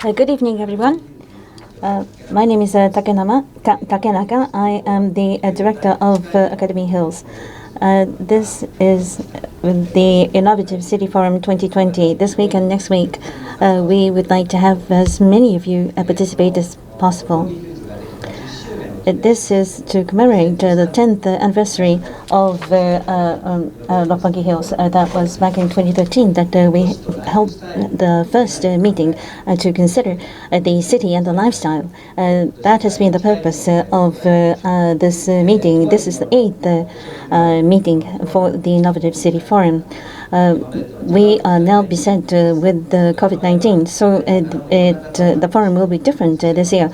Good evening, everyone. My name is Takenaka. I am the director of Academy Hills. This is the Innovative City Forum 2020. This week and next week, we would like to have as many of you participate as possible. This is to commemorate the 10th anniversary of Roppongi Hills. That was back in 2013 that we held the first meeting to consider the city and the lifestyle. That has been the purpose of this meeting. This is the 8th meeting for the Innovative City Forum. We are now beset with the COVID-19, so the forum will be different this year.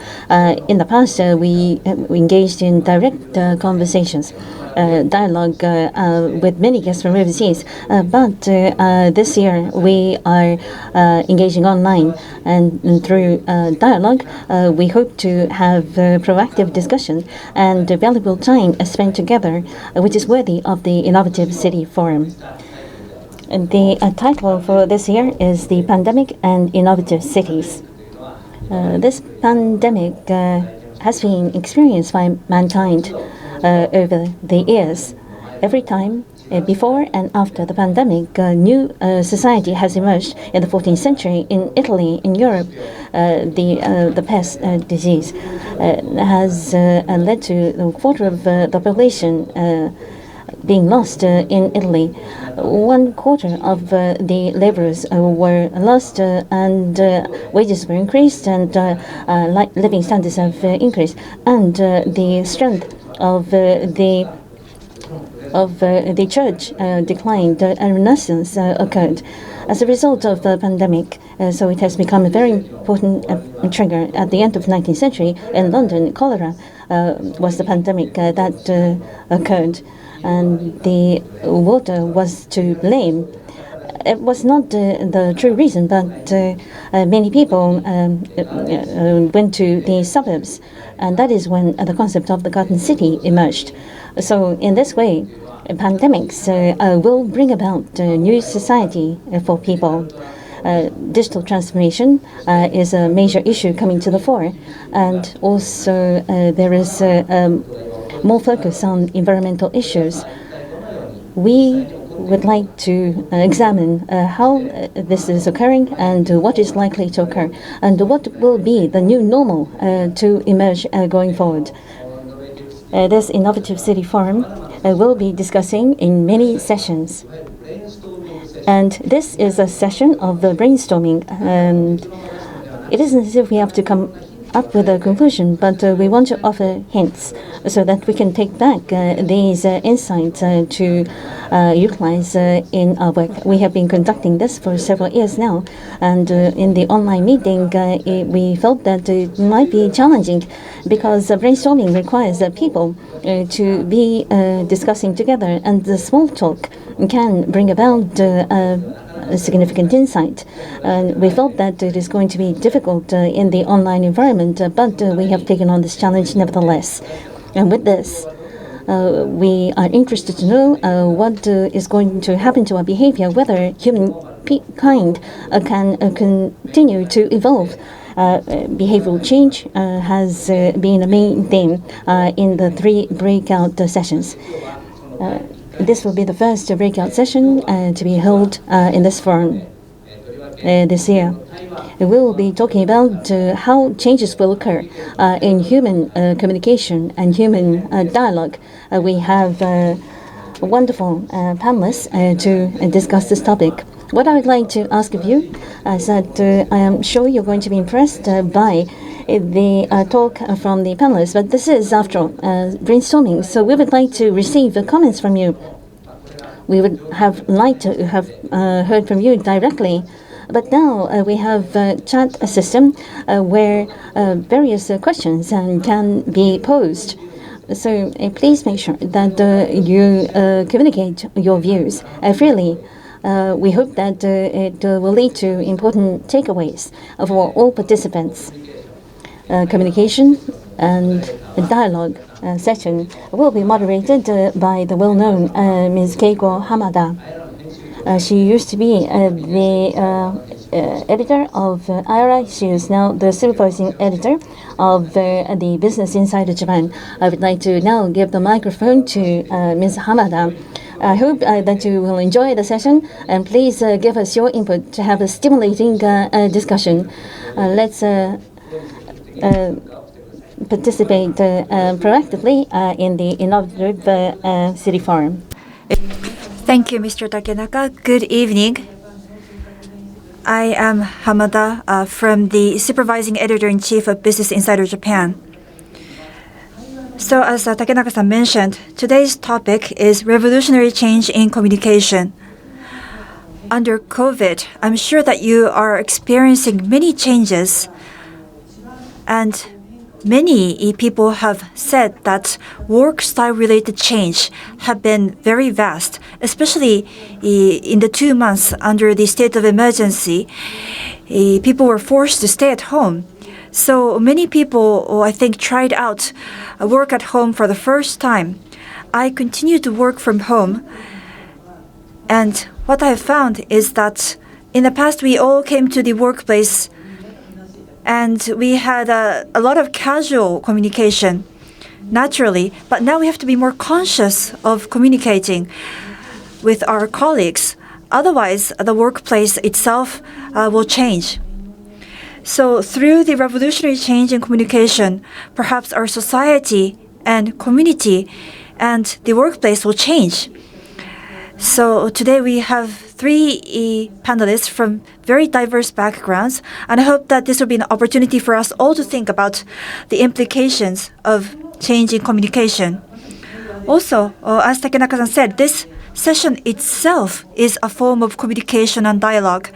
In the past, we engaged in direct conversations, dialogue with many guests from overseas. But this year, we are engaging online, and through dialogue, we hope to have proactive discussion and valuable time spent together, which is worthy of the Innovative City Forum. The title for this year is The Pandemic and Innovative Cities. This pandemic has been experienced by mankind over the years. Every time, before and after the pandemic, a new society has emerged. In the 14th century, in Italy, in Europe, the pest disease has led to a quarter of the population being lost in Italy. 1/4 of the laborers were lost, and wages were increased, and living standards have increased, and the strength of the church declined, and renaissance occurred as a result of the pandemic. So it has become a very important trigger. At the end of the 19th century, in London, cholera was the pandemic that occurred, and the water was to blame. It was not the true reason, but many people went to the suburbs, and that is when the concept of the Garden City emerged. So in this way, pandemics will bring about a new society for people. Digital transformation is a major issue coming to the fore, and also there is more focus on environmental issues. We would like to examine how this is occurring and what is likely to occur, and what will be the new normal to emerge going forward. This Innovative City Forum will be discussing in many sessions. And this is a session of the brainstorming, and it isn't as if we have to come up with a conclusion, but we want to offer hints so that we can take back these insights to utilize in our work. We have been conducting this for several years now, and in the online meeting, we felt that it might be challenging because brainstorming requires people to be discussing together, and the small talk can bring about a significant insight. And we felt that it is going to be difficult in the online environment, but we have taken on this challenge nevertheless. And with this, we are interested to know what is going to happen to our behavior, whether humankind can continue to evolve. Behavioral change has been a main theme in the 3 breakout sessions. This will be the first breakout session to be held in this forum this year. We will be talking about how changes will occur in human communication and human dialogue. We have wonderful panelists to discuss this topic. What I would like to ask of you is that I am sure you're going to be impressed by the talk from the panelists, but this is, after all, brainstorming, so we would like to receive comments from you. We would have liked to have heard from you directly, but now we have a chat system where various questions can be posed. So please make sure that you communicate your views freely. We hope that it will lead to important takeaways for all participants. Communication and dialogue session will be moderated by the well-known Ms. Keiko Hamada. She used to be the editor of ICF2020. She is now the supervising editor of the Business Insider Japan. I would like to now give the microphone to Ms. Hamada. I hope that you will enjoy the session, and please give us your input to have a stimulating discussion. Let's participate proactively in the innovative city forum. Thank you, Mr. Takenaka. Good evening. I am Hamada from the Supervising Editor-in-Chief of Business Insider Japan. So as Takenaka-san mentioned, today's topic is revolutionary change in communication. Under COVID, I'm sure that you are experiencing many changes, and many people have said that work style related change have been very vast, especially in the 2 months under the state of emergency. People were forced to stay at home. So many people, I think, tried out work at home for the first time. I continue to work from home, and what I have found is that in the past we all came to the workplace and we had a lot of casual communication, naturally, but now we have to be more conscious of communicating with our colleagues. Otherwise, the workplace itself will change. So through the revolutionary change in communication, perhaps our society and community and the workplace will change. So today we have 3 panelists from very diverse backgrounds, and I hope that this will be an opportunity for us all to think about the implications of change in communication. Also, as Takenaka-san said, this session itself is a form of communication and dialogue.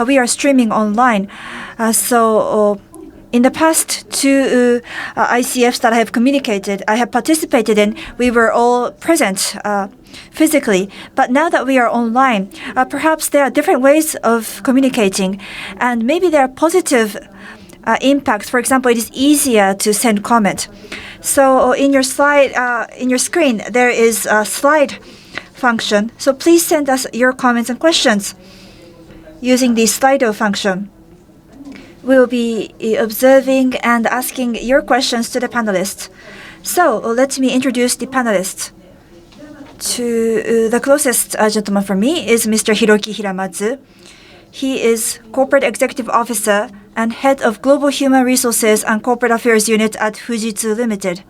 We are streaming online, so in the past 2 ICFs that I have participated in, we were all present physically. But now that we are online, perhaps there are different ways of communicating, and maybe there are positive impacts. For example, it is easier to send comment. So in your screen, there is a slide function. So please send us your comments and questions using the Slido function. We'll be observing and asking your questions to the panelists. So let me introduce the panelists. To the closest gentleman for me is Mr. Hiroki Hiramatsu. He is Corporate Executive Officer and Head of Global Human Resources and Corporate Affairs Unit at FUJITSU Limited.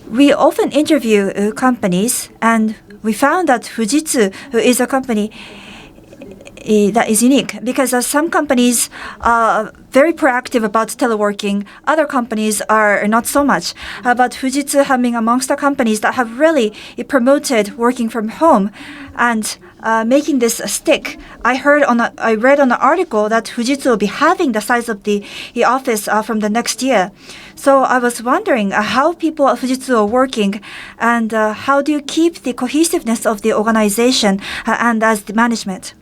We often interview companies, and we found that FUJITSU is a company that is unique because some companies are very proactive about teleworking. Other companies are not so much. But FUJITSU have been amongst the companies that have really promoted working from home and making this stick. I read on an article that FUJITSU will be halving the size of the office from the next year. So I was wondering how people at FUJITSU are working, and how do you keep the cohesiveness of the organization and as the management?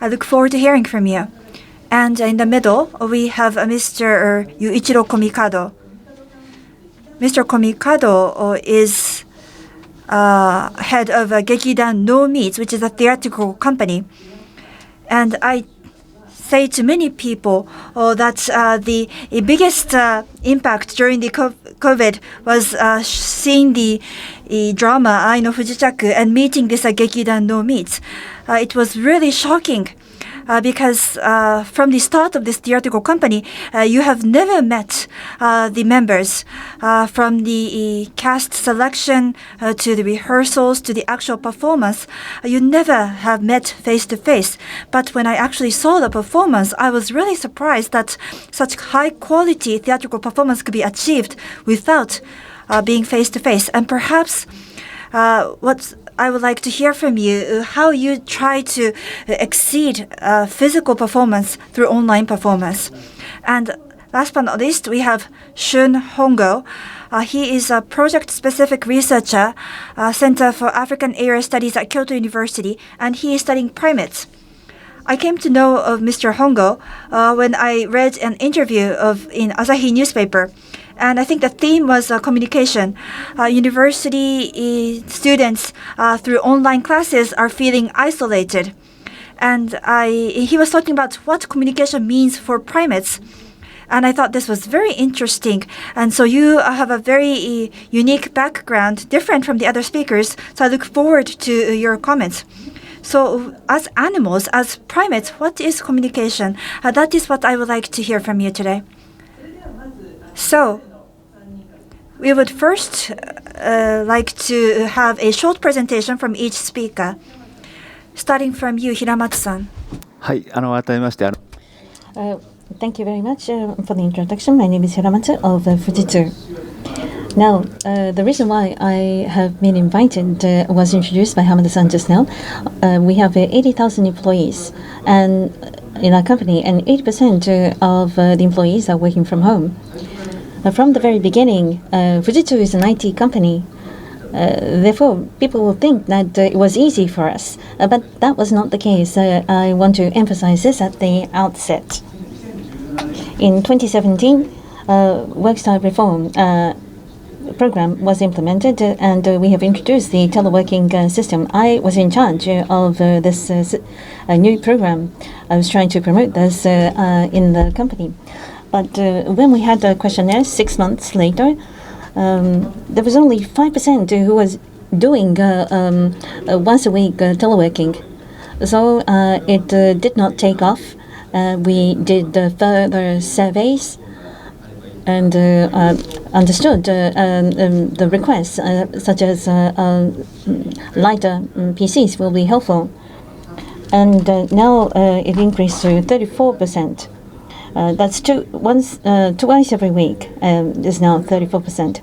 I look forward to hearing from you. And in the middle, we have Mr. Yuichiro Komikado. Mr. Komikado is head of GEKIDAN NoMeets, which is a theatrical company. And I say to many people that the biggest impact during the COVID was seeing the drama I Know Fujichaku and meeting this GEKIDAN NoMeets. It was really shocking because from the start of this theatrical company, you have never met the members from the cast selection to the rehearsals to the actual performance. You never have met face to face. But when I actually saw the performance, I was really surprised that such high quality theatrical performance could be achieved without being face to face. And perhaps what I would like to hear from you how you try to exceed physical performance through online performance. And last but not least, we have Shun Hongo. He is a project-specific researcher, Center for African AERA Studies at Kyoto University, and he is studying primates. I came to know of Mr. Hongo when I read an interview in Asahi newspaper. And I think the theme was communication. University students through online classes are feeling isolated. And he was talking about what communication means for primates. And I thought this was very interesting. And so you have a very unique background, different from the other speakers. So I look forward to your comments. So as animals, as primates, what is communication? That is what I would like to hear from you today. So we would first like to have a short presentation from each speaker. Starting from you, Hiramatsu-san. Thank you very much for the introduction. My name is Hiramatsu of FUJITSU. Now, the reason why I have been invited was introduced by Hamada-san just now. We have 80,000 employees and in our company, and 80% of the employees are working from home. From the very beginning, FUJITSU is an IT company. Therefore, people will think that it was easy for us, but that was not the case. I want to emphasize this at the outset. In 2017, work style reform program was implemented, and we have introduced the teleworking system. I was in charge of this new program. I was trying to promote this in the company. But when we had a questionnaire 6 months later, there was only 5% who was doing once a week teleworking. So it did not take off. We did further surveys and understood the requests, such as lighter PCs will be helpful. And now it increased to 34%. That's twice every week is now 34%.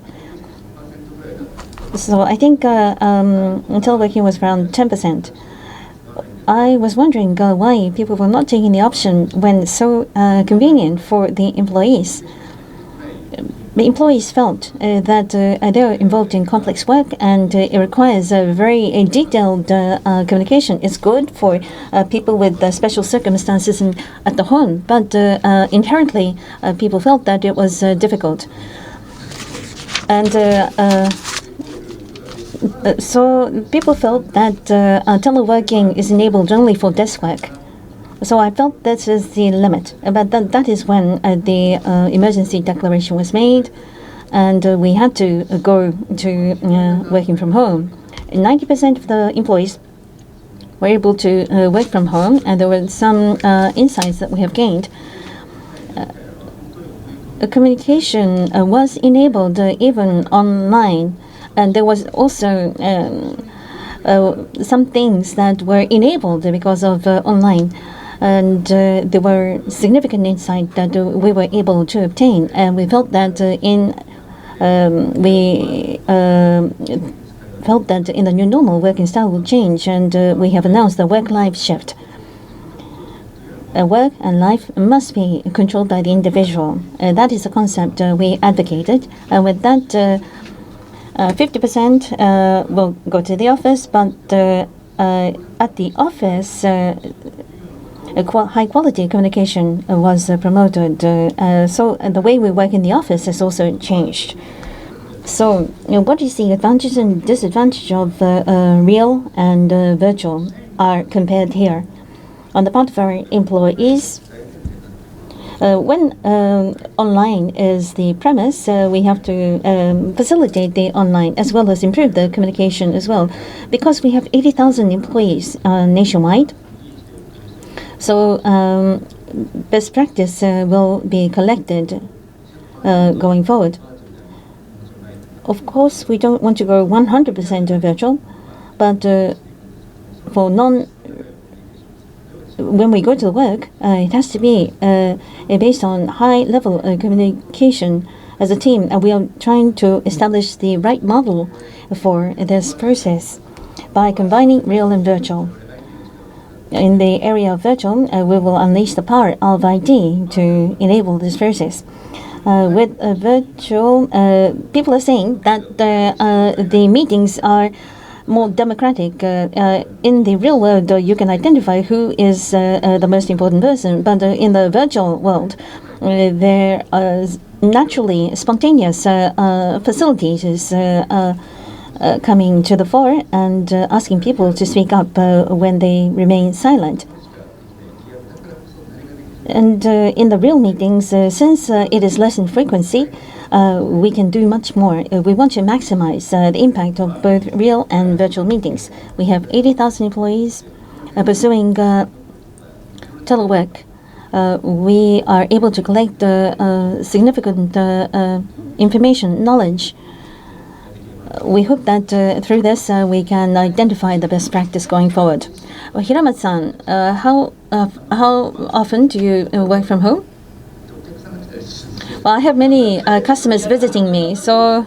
So I think teleworking was around 10%. I was wondering why people were not taking the option when it's so convenient for the employees. The employees felt that they are involved in complex work and it requires a very detailed communication. It's good for people with special circumstances at the home, but inherently people felt that it was difficult. And so people felt that teleworking is enabled only for desk work. So I felt this is the limit. But that is when the emergency declaration was made, and we had to go to working from home. 90% of the employees were able to work from home, and there were some insights that we have gained. Communication was enabled even online, and there was also some things that were enabled because of online. And there were significant insights that we were able to obtain, and we felt that in the new normal, working style will change, and we have announced the work-life shift. Work and life must be controlled by the individual. That is the concept we advocated, and with that, 50% will go to the office, but at the office, high quality communication was promoted. So the way we work in the office has also changed. So what is the advantage and disadvantage of real and virtual are compared here. On the part of our employees, when online is the premise, we have to facilitate the online as well as improve the communication as well. Because we have 80,000 employees nationwide, so best practice will be collected going forward. Of course, we don't want to go 100% virtual, but for when we go to work, it has to be based on high level communication as a team, and we are trying to establish the right model for this process by combining real and virtual. In the area of virtual, we will unleash the power of ID to enable this process. With virtual, people are saying that the meetings are more democratic. In the real world, you can identify who is the most important person, but in the virtual world, there naturally spontaneous facilities is coming to the fore and asking people to speak up when they remain silent. And in the real meetings, since it is less in frequency, we can do much more. We want to maximize the impact of both real and virtual meetings. We have 80,000 employees pursuing telework. We are able to collect significant information, knowledge. We hope that through this we can identify the best practice going forward. Hiramatsu-san, how often do you work from home? Well, I have many customers visiting me, so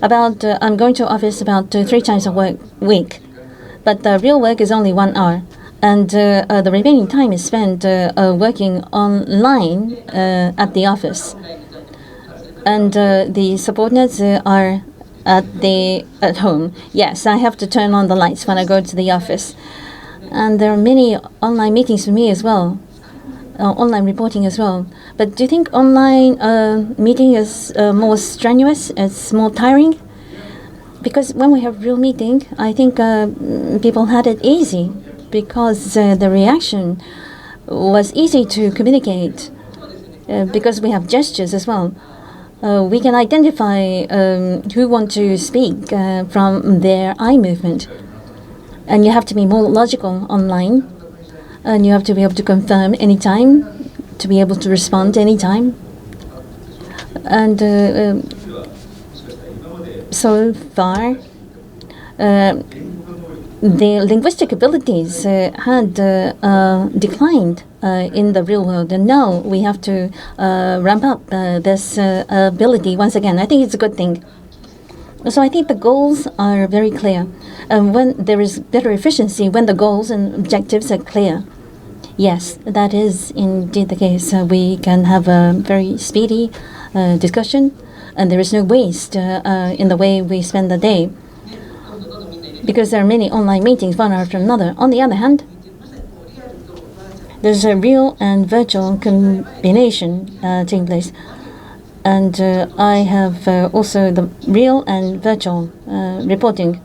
I'm going to office about 3 times a week. But the real work is only 1 hour. And the remaining time is spent working online at the office. And the subordinates are at home. Yes, I have to turn on the lights when I go to the office. And there are many online meetings for me as well, online reporting as well. But do you think online meeting is more strenuous? It's more tiring? Because when we have real meeting, I think people had it easy, because the reaction was easy to communicate, because we have gestures as well. We can identify who want to speak from their eye movement. And you have to be more logical online, and you have to be able to confirm anytime, to be able to respond anytime. And so far, the linguistic abilities had declined in the real world, and now we have to ramp up this ability once again. I think it's a good thing. So I think the goals are very clear. When there is better efficiency, when the goals and objectives are clear, yes, that is indeed the case. We can have a very speedy discussion, and there is no waste in the way we spend the day, because there are many online meetings one after another. On the other hand, there's a real and virtual combination taking place. And I have also the real and virtual reporting.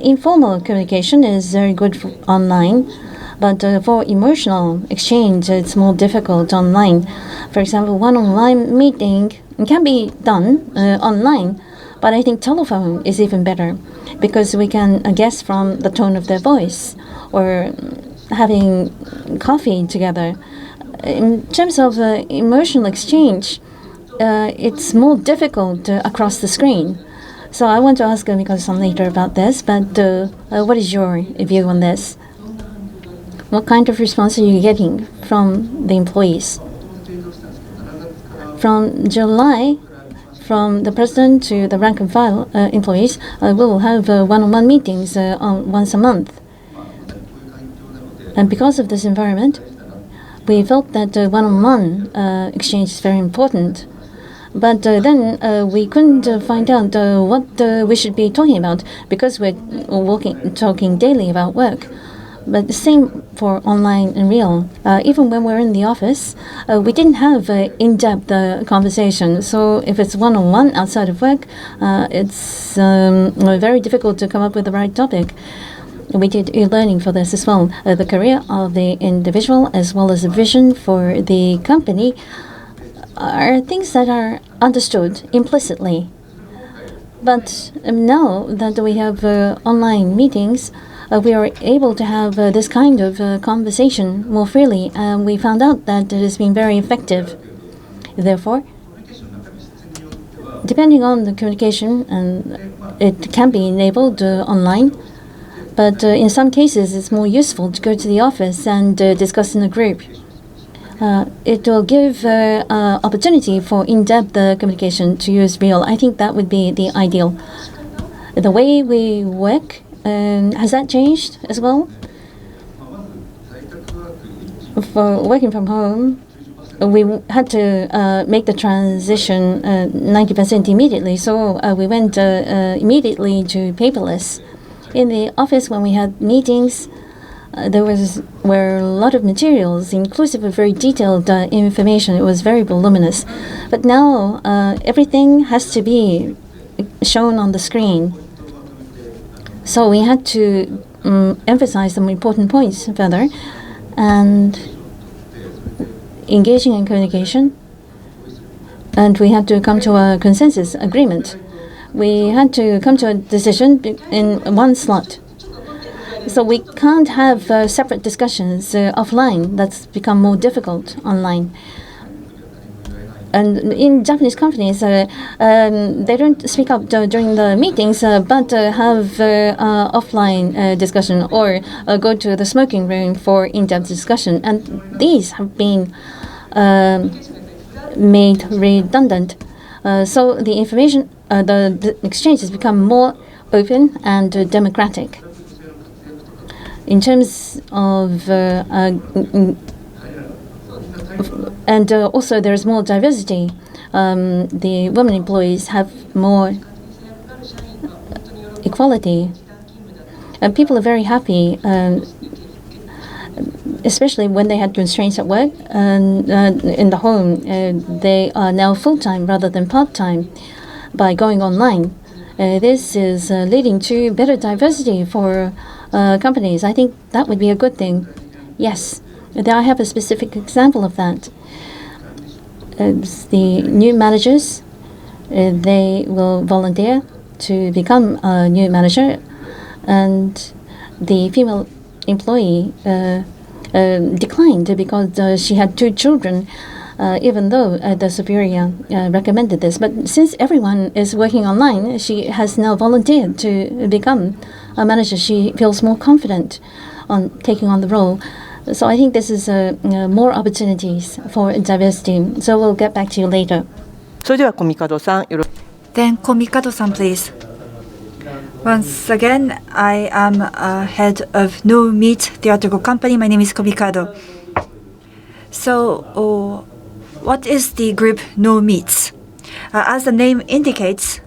Informal communication is very good online, but for emotional exchange, it's more difficult online. For example, one online meeting can be done online, but I think telephone is even better, because we can guess from the tone of their voice, or having coffee together. In terms of emotional exchange, it's more difficult across the screen. So I want to ask Komikado-san later about this, but what is your view on this? What kind of response are you getting from the employees? From July, from the president to the rank and file employees, we will have one-on-one meetings once a month. And because of this environment, we felt that one-on-one exchange is very important. But then we couldn't find out what we should be talking about, because we're talking daily about work. But the same for online and real. Even when we're in the office, we didn't have in-depth conversation. So if it's one-on-one outside of work, it's very difficult to come up with the right topic. We did e-learning for this as well. The career of the individual, as well as a vision for the company, are things that are understood implicitly. But now that we have online meetings, we are able to have this kind of conversation more freely, and we found out that it has been very effective. Therefore, depending on the communication, and it can be enabled online, but in some cases it's more useful to go to the office and discuss in a group. It will give opportunity for in-depth communication to use real. I think that would be the ideal. The way we work, has that changed as well? For working from home, we had to make the transition 90% immediately, so we went immediately to paperless. In the office, when we had meetings, there were a lot of materials, inclusive of very detailed information. It was very voluminous. But now everything has to be shown on the screen. So we had to emphasize some important points further, and engaging in communication. And we had to come to a consensus agreement. We had to come to a decision in one slot. So we can't have separate discussions offline. That's become more difficult online. And in Japanese companies, they don't speak up during the meetings, but have offline discussion or go to the smoking room for in-depth discussion. And these have been made redundant. So the information, the exchange has become more open and democratic. In terms of and also there is more diversity. The women employees have more equality, and people are very happy, especially when they had constraints at work and in the home. They are now full-time rather than part-time by going online. This is leading to better diversity for companies. I think that would be a good thing. Yes, I have a specific example of that. The new managers, they will volunteer to become a new manager, and the female employee declined because she had 2 children, even though the superior recommended this. But since everyone is working online, she has now volunteered to become a manager. She feels more confident on taking on the role. So I think this is more opportunities for diversity. So we'll get back to you later. それではコミカドさん、よろしく。 Then Komikado-san, please. Once again, I am head of NoMeets Theatrical Company. My name is Komikado. So, what is the group NoMeets? As the name indicates,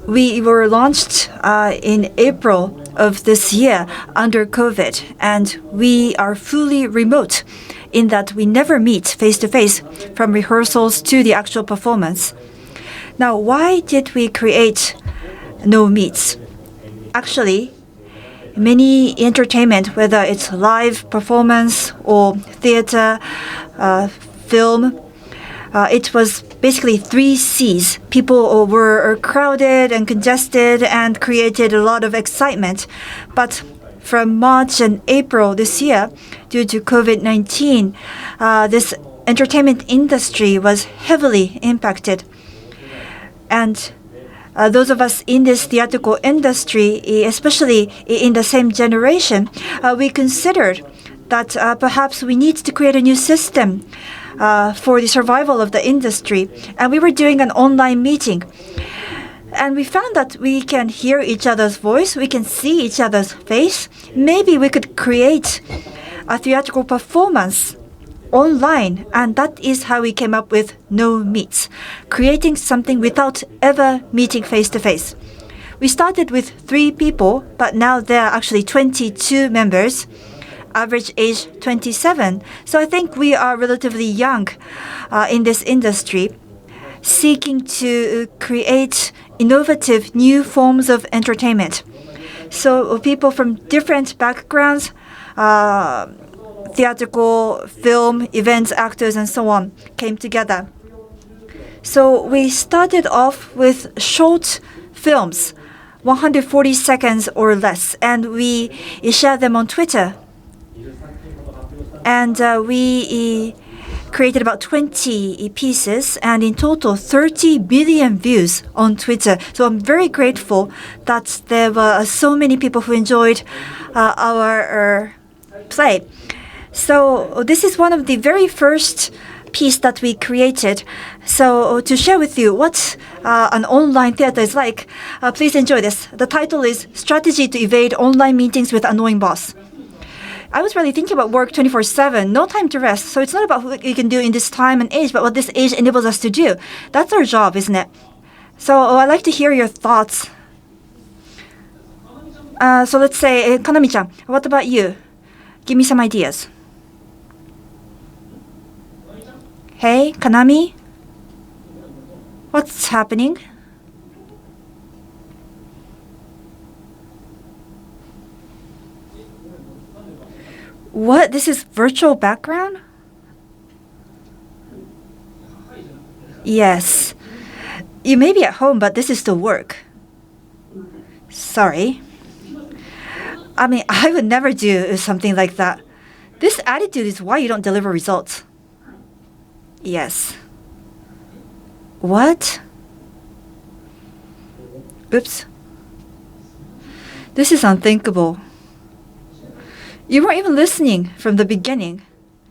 we were launched in April of this year under COVID, and we are fully remote in that we never meet face-to-face from rehearsals to the actual performance. Now, why did we create NoMeets? Actually, many entertainment, whether it's live performance or theater, film, it was basically 3 C's. People were crowded and congested and created a lot of excitement. But from March and April this year, due to COVID-19, this entertainment industry was heavily impacted. And those of us in this theatrical industry, especially in the same generation, we considered that perhaps we need to create a new system for the survival of the industry. And we were doing an online meeting. And we found that we can hear each other's voice, we can see each other's face. Maybe we could create a theatrical performance online, and that is how we came up with NoMeets, creating something without ever meeting face-to-face. We started with 3 people, but now there are actually 22 members, average age 27. So I think we are relatively young in this industry, seeking to create innovative new forms of entertainment. So people from different backgrounds, theatrical, film, events, actors, and so on, came together. So we started off with short films, 140 seconds or less, and we shared them on Twitter. And we created about 20 pieces, and in total 30 billion views on Twitter. So I'm very grateful that there were so many people who enjoyed our play. So this is one of the very first piece that we created. So to share with you what an online theater is like, please enjoy this. The title is Strategy to Evade Online Meetings with Annoying Boss. I was really thinking about work 24/7, no time to rest. So it's not about what you can do in this time and age, but what this age enables us to do. That's our job, isn't it? So I'd like to hear your thoughts. So let's say, Kanami-chan, what about you? Give me some ideas. Hey, Kanami? What's happening? What? This is virtual background? Yes. You may be at home, but this is still work. Sorry. I mean, I would never do something like that. This attitude is why you don't deliver results. Yes. What? Oops. This is unthinkable. You weren't even listening from the beginning.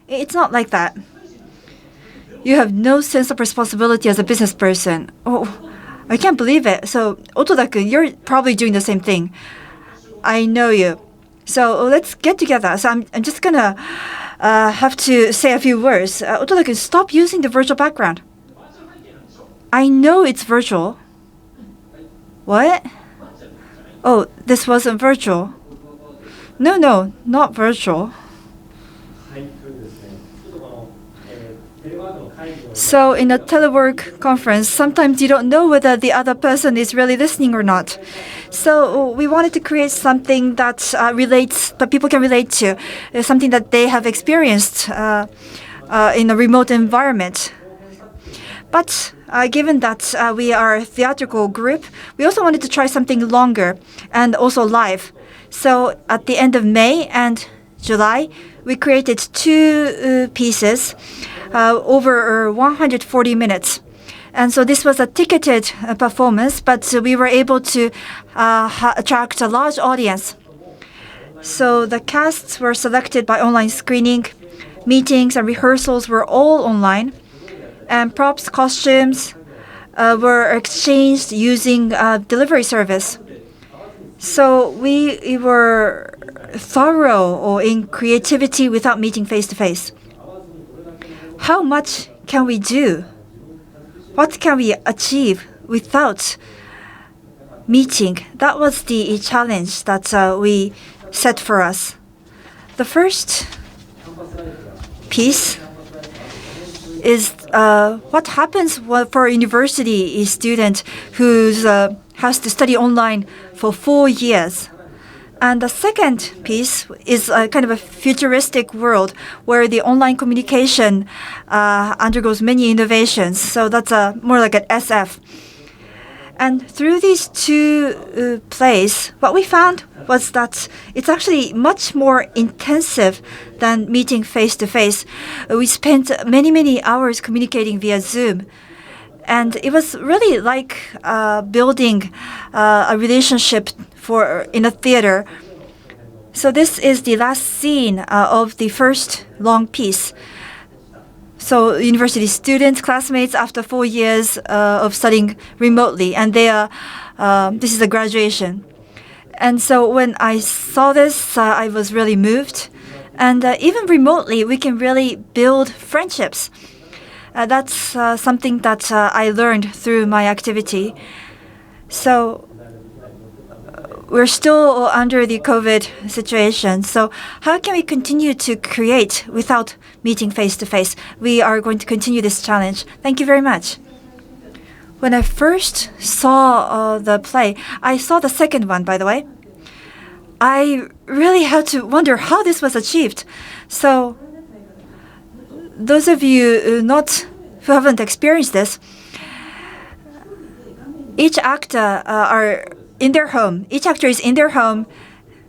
It's not like that. You have no sense of responsibility as a business person. Oh, I can't believe it. So, Otoda-kun, you're probably doing the same thing. I know you. So, let's get together. So, I'm just gonna have to say a few words. Otoda-kun, stop using the virtual background. I know it's virtual. What? Oh, this wasn't virtual. No, not virtual. So in a telework conference, sometimes you don't know whether the other person is really listening or not. So we wanted to create something that that people can relate to, something that they have experienced in a remote environment. But given that we are a theatrical group, we also wanted to try something longer and also live. So at the end of May and July, we created 2 pieces over 140 minutes. And so this was a ticketed performance, but we were able to attract a large audience. So the casts were selected by online screening. Meetings and rehearsals were all online. And props, costumes were exchanged using delivery service. So we were thorough in creativity without meeting face to face. How much can we do? What can we achieve without meeting? That was the challenge that we set for us. The first piece is what happens for a university student who has to study online for 4 years. And the second piece is kind of a futuristic world where the online communication undergoes many innovations. So that's more like an SF. And through these 2 plays, what we found was that it's actually much more intensive than meeting face to face. We spent many hours communicating via Zoom. And it was really like building a relationship in a theater. So this is the last scene of the first long piece. So university students, classmates, after 4 years of studying remotely, and this is a graduation. And so when I saw this, I was really moved. And even remotely, we can really build friendships. That's something that I learned through my activity. So we're still under the COVID situation. So how can we continue to create without meeting face to face? We are going to continue this challenge. Thank you very much. When I first saw the play, I saw the second one, by the way. I really had to wonder how this was achieved. So those of you who haven't experienced this, each actor are in their home. Each actor is in their home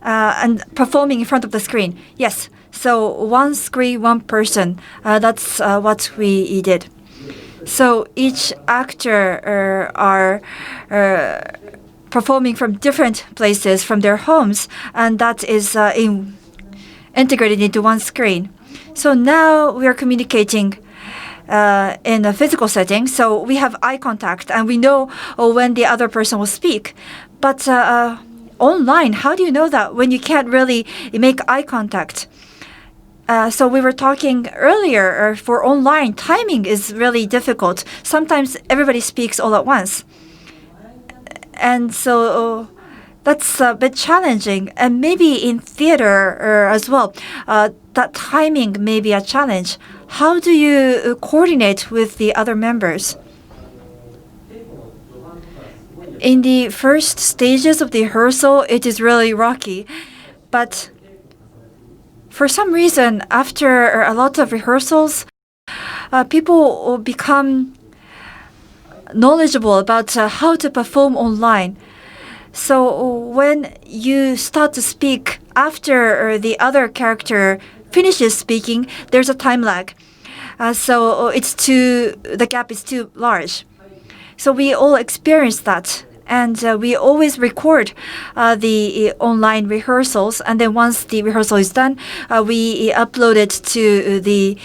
and performing in front of the screen. Yes, so one screen, one person. That's what we did. So each actor are performing from different places from their homes, and that is integrated into one screen. So now we are communicating in a physical setting, so we have eye contact and we know when the other person will speak. But online, how do you know that when you can't really make eye contact? So we were talking earlier, for online, timing is really difficult. Sometimes everybody speaks all at once. And so that's a bit challenging. And maybe in theater as well, that timing may be a challenge. How do you coordinate with the other members? In the first stages of the rehearsal, it is really rocky. But for some reason, after a lot of rehearsals, people will become knowledgeable about how to perform online. So when you start to speak after the other character finishes speaking, there's a time lag. So the gap is too large. So we all experience that. And we always record the online rehearsals. And then once the rehearsal is done, we upload it to the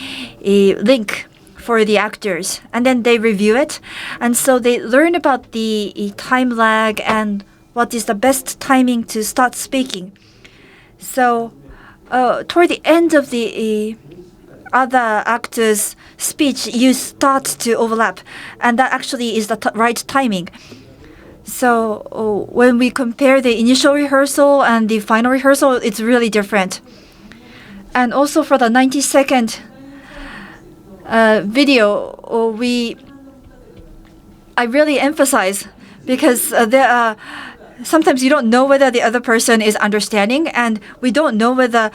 link for the actors. And then they review it. And so they learn about the time lag and what is the best timing to start speaking. So toward the end of the other actor's speech, you start to overlap. And that actually is the right timing. So when we compare the initial rehearsal and the final rehearsal, it's really different. And also for the 90-second video, I really emphasize because sometimes you don't know whether the other person is understanding, and we don't know whether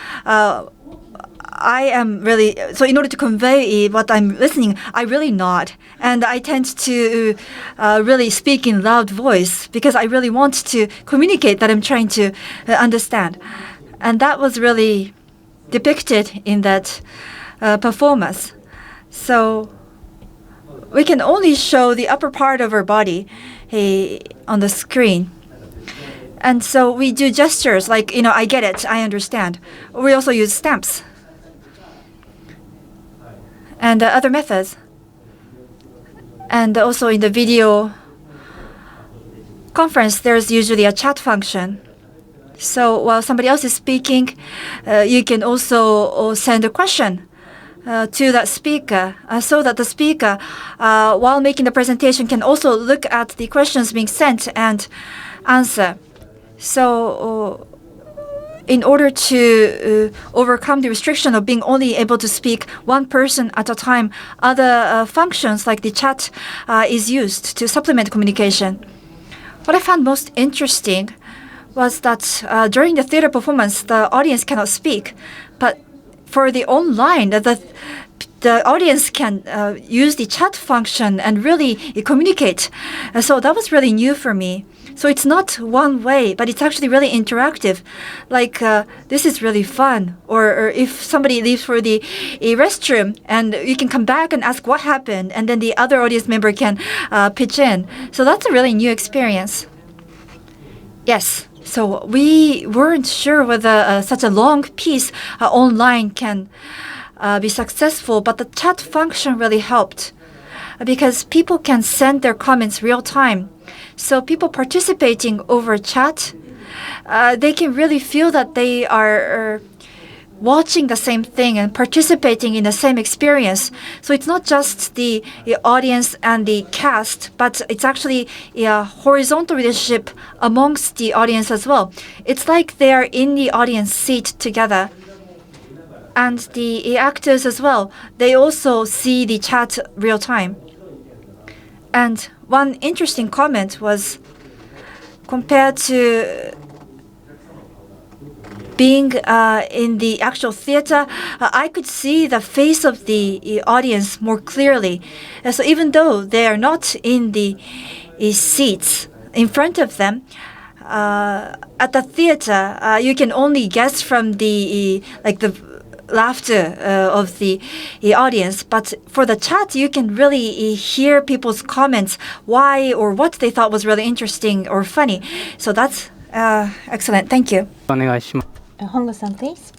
I am really, so in order to convey what I'm listening, I really nod. And I tend to really speak in loud voice because I really want to communicate that I'm trying to understand. And that was really depicted in that performance. So we can only show the upper part of our body on the screen. And so we do gestures like, I get it, I understand. We also use stamps. And other methods. And also in the video conference, there's usually a chat function. So while somebody else is speaking, you can also send a question to that speaker so that the speaker, while making the presentation, can also look at the questions being sent and answer. So in order to overcome the restriction of being only able to speak one person at a time, other functions like the chat is used to supplement communication. What I found most interesting was that during the theater performance, the audience cannot speak. But for the online, the audience can use the chat function and really communicate. So that was really new for me. So it's not one way, but it's actually really interactive. Like, this is really fun. Or if somebody leaves for the restroom, and you can come back and ask what happened, and then the other audience member can pitch in. So that's a really new experience. Yes. So we weren't sure whether such a long piece online can be successful, but the chat function really helped because people can send their comments real time. So people participating over chat, they can really feel that they are watching the same thing and participating in the same experience. So it's not just the audience and the cast, but it's actually a horizontal relationship amongst the audience as well. It's like they are in the audience seat together. And the actors as well, they also see the chat real time. And one interesting comment was compared to being in the actual theater, I could see the face of the audience more clearly. And so even though they are not in the seats in front of them, at the theater, you can only guess from the laughter of the audience. But for the chat, you can really hear people's comments, why or what they thought was really interesting or funny. So that's excellent. Thank you. Hongo-san, please.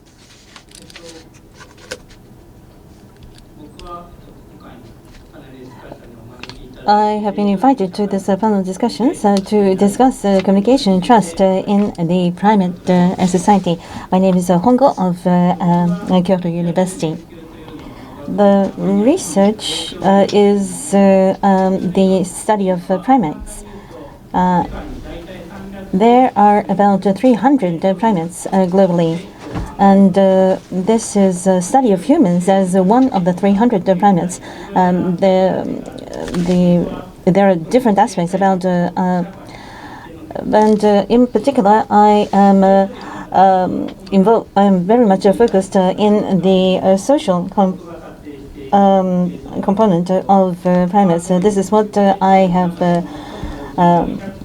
I have been invited to this panel discussions to discuss communication and trust in the primate society. My name is Hongo of Kyoto University. The research is the study of primates. There are about 300 primates globally, and this is a study of humans as one of the 300 primates. There are different aspects about, and in particular, I am very much focused in the social component of primates. This is what I have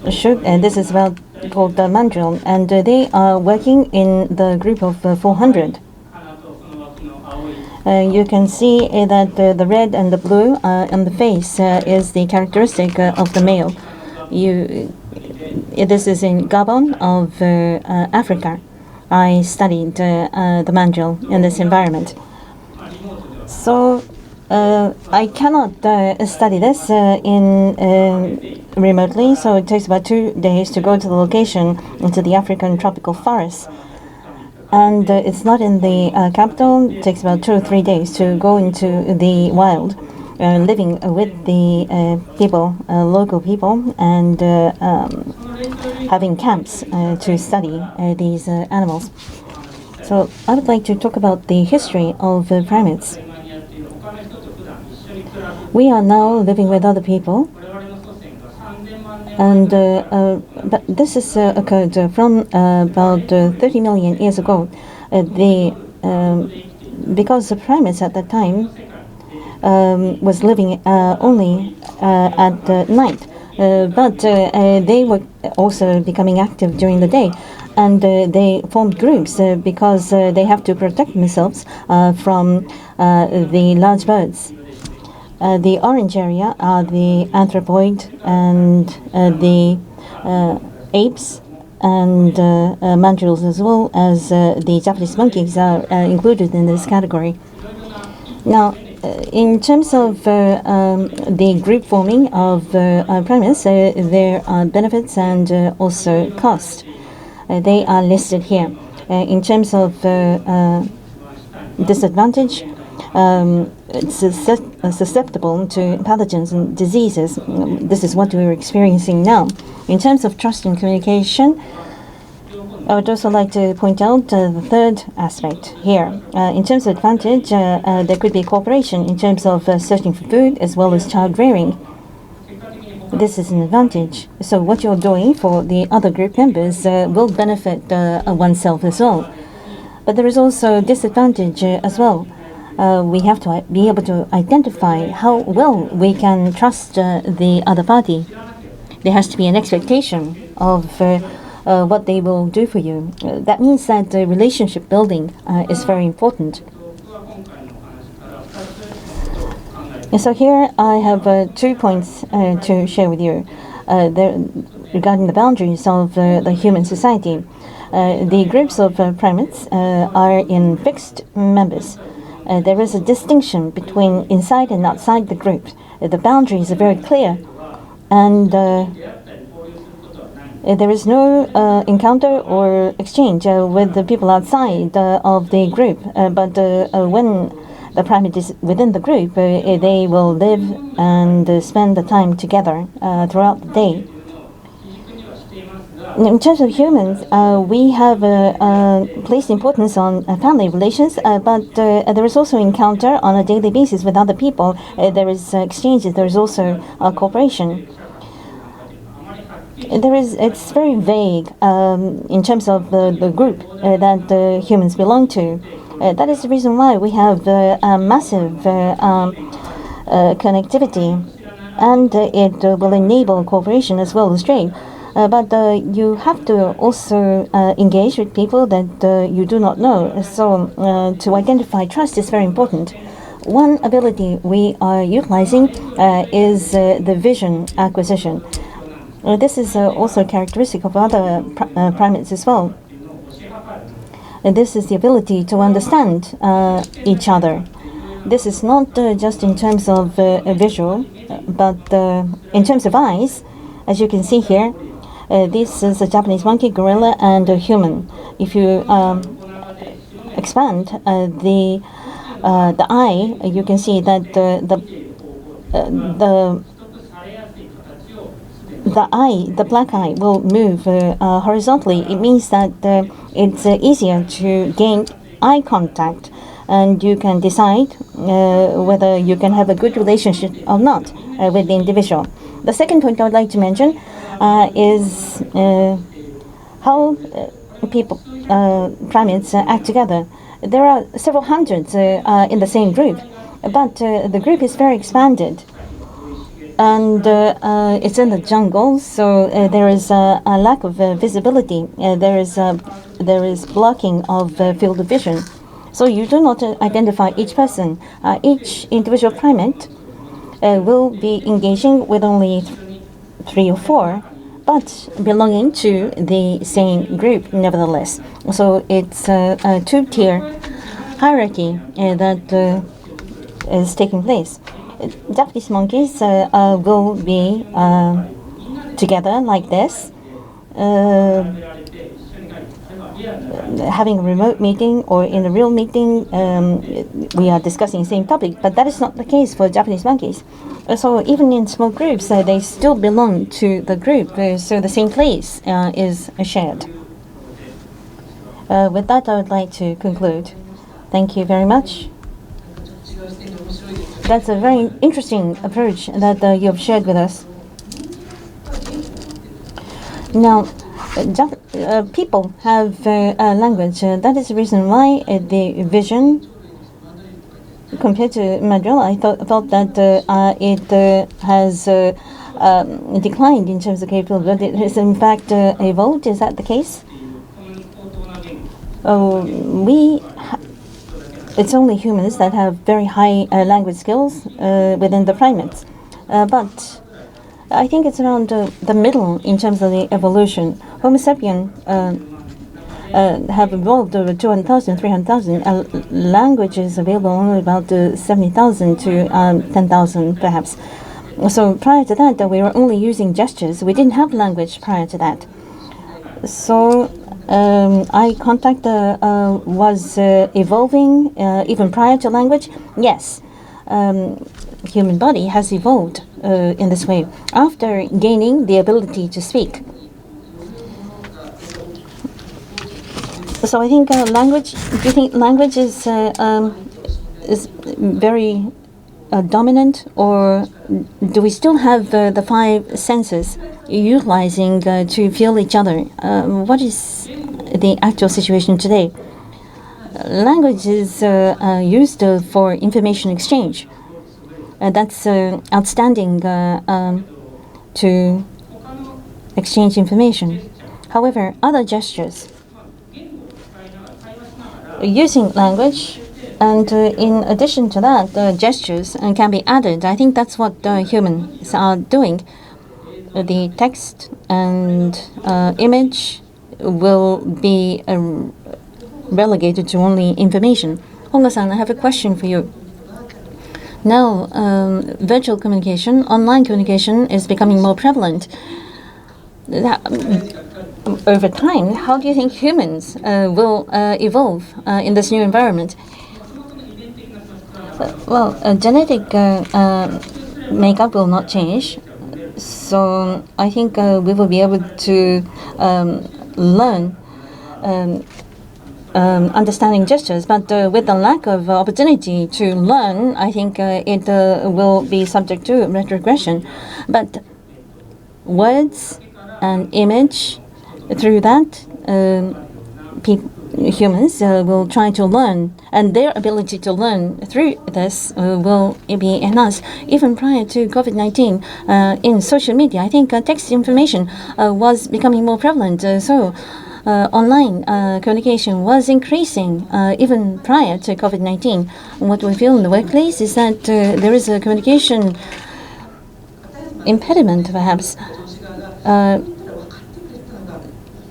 showed, and this is about called the mandrill, and they are working in the group of 400. You can see that the red and the blue on the face is the characteristic of the male. This is in Gabon of Africa. I studied the mandrill in this environment. So I cannot study this remotely, so it takes about 2 days to go to the location into the African tropical forest. And it's not in the capital. It takes about 2 or 3 days to go into the wild, living with the people, local people, and having camps to study these animals. So I would like to talk about the history of primates. We are now living with other people, and but this is occurred from about 30 million years ago. Because the primates at that time was living only at night, but they were also becoming active during the day, and they formed groups because they have to protect themselves from the large birds. The orange area are the anthropoid and the apes and mandrills, as well as the Japanese monkeys are included in this category. Now, in terms of the group forming of primates, there are benefits and also cost. They are listed here. In terms of disadvantage, it's susceptible to pathogens and diseases. This is what we're experiencing now. In terms of trust and communication, I would also like to point out the third aspect here. In terms of advantage, there could be cooperation in terms of searching for food as well as child rearing. This is an advantage. So what you're doing for the other group members will benefit oneself as well. But there is also disadvantage as well. We have to be able to identify how well we can trust the other party. There has to be an expectation of what they will do for you. That means that relationship building is very important. And so here I have 2 points to share with you regarding the boundaries of the human society. The groups of primates are in fixed members. There is a distinction between inside and outside the group. The boundaries are very clear, and there is no encounter or exchange with the people outside of the group. But when the primate is within the group, they will live and spend the time together throughout the day. In terms of humans, we have placed importance on family relations, but there is also encounter on a daily basis with other people. There is exchanges. There is also cooperation. It's very vague in terms of the group that humans belong to. That is the reason why we have massive connectivity, and it will enable cooperation as well as trade. But you have to also engage with people that you do not know. So to identify trust is very important. One ability we are utilizing is the vision acquisition. This is also a characteristic of other primates as well. And this is the ability to understand each other. This is not just in terms of visual, but in terms of eyes. As you can see here, this is a Japanese monkey, gorilla, and a human. If you expand the eye, you can see that the black eye will move horizontally. It means that it's easier to gain eye contact, and you can decide whether you can have a good relationship or not with the individual. The second point I would like to mention is how people, primates, act together. There are several hundreds in the same group, but the group is very expanded. And it's in the jungle, so there is a lack of visibility. There is blocking of field of vision. So you do not identify each person. Each individual primate will be engaging with only 3 or 4, but belonging to the same group nevertheless. So it's a 2-tier hierarchy that is taking place. Japanese monkeys will be together like this, having a remote meeting or in a real meeting. We are discussing the same topic, but that is not the case for Japanese monkeys. So even in small groups, they still belong to the group, so the same place is shared. With that, I would like to conclude. Thank you very much. That's a very interesting approach that you have shared with us. Now, people have a language. That is the reason why the vision, compared to Madrilla, I felt that it has declined in terms of capability, but it has in fact evolved. Is that the case? It's only humans that have very high language skills within the primates. But I think it's around the middle in terms of the evolution. Homo sapien have evolved over 200,000, 300,000. Languages available only about 70,000 to 10,000 perhaps. So prior to that, we were only using gestures. We didn't have language prior to that. So eye contact was evolving even prior to language. Yes, human body has evolved in this way after gaining the ability to speak. So I think language. Do you think language is very dominant, or do we still have the 5 senses utilizing to feel each other? What is the actual situation today? Language is used for information exchange. That's outstanding to exchange information. However, other gestures using language, and in addition to that, gestures can be added. I think that's what humans are doing. The text and image will be relegated to only information. Hongo-san, I have a question for you. Now, virtual communication, online communication is becoming more prevalent. Over time, how do you think humans will evolve in this new environment? Well, genetic makeup will not change, so I think we will be able to learn understanding gestures, but with the lack of opportunity to learn, I think it will be subject to retrogression. But words and image, through that, humans will try to learn, and their ability to learn through this will be enhanced. Even prior to COVID-19, in social media, I think text information was becoming more prevalent. So online communication was increasing even prior to COVID-19. What we feel in the workplace is that there is a communication impediment, perhaps.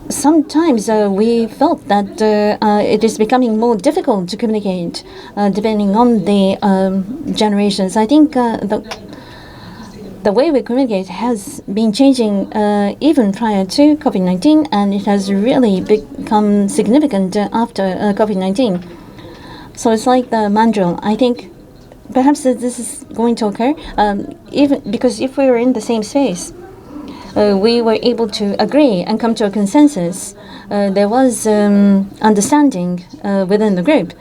Sometimes we felt that it is becoming more difficult to communicate depending on the generations. I think the way we communicate has been changing even prior to COVID-19, and it has really become significant after COVID-19. So it's like the mandrill. I think perhaps this is going to occur, even because if we were in the same space, we were able to agree and come to a consensus. There was understanding within the group.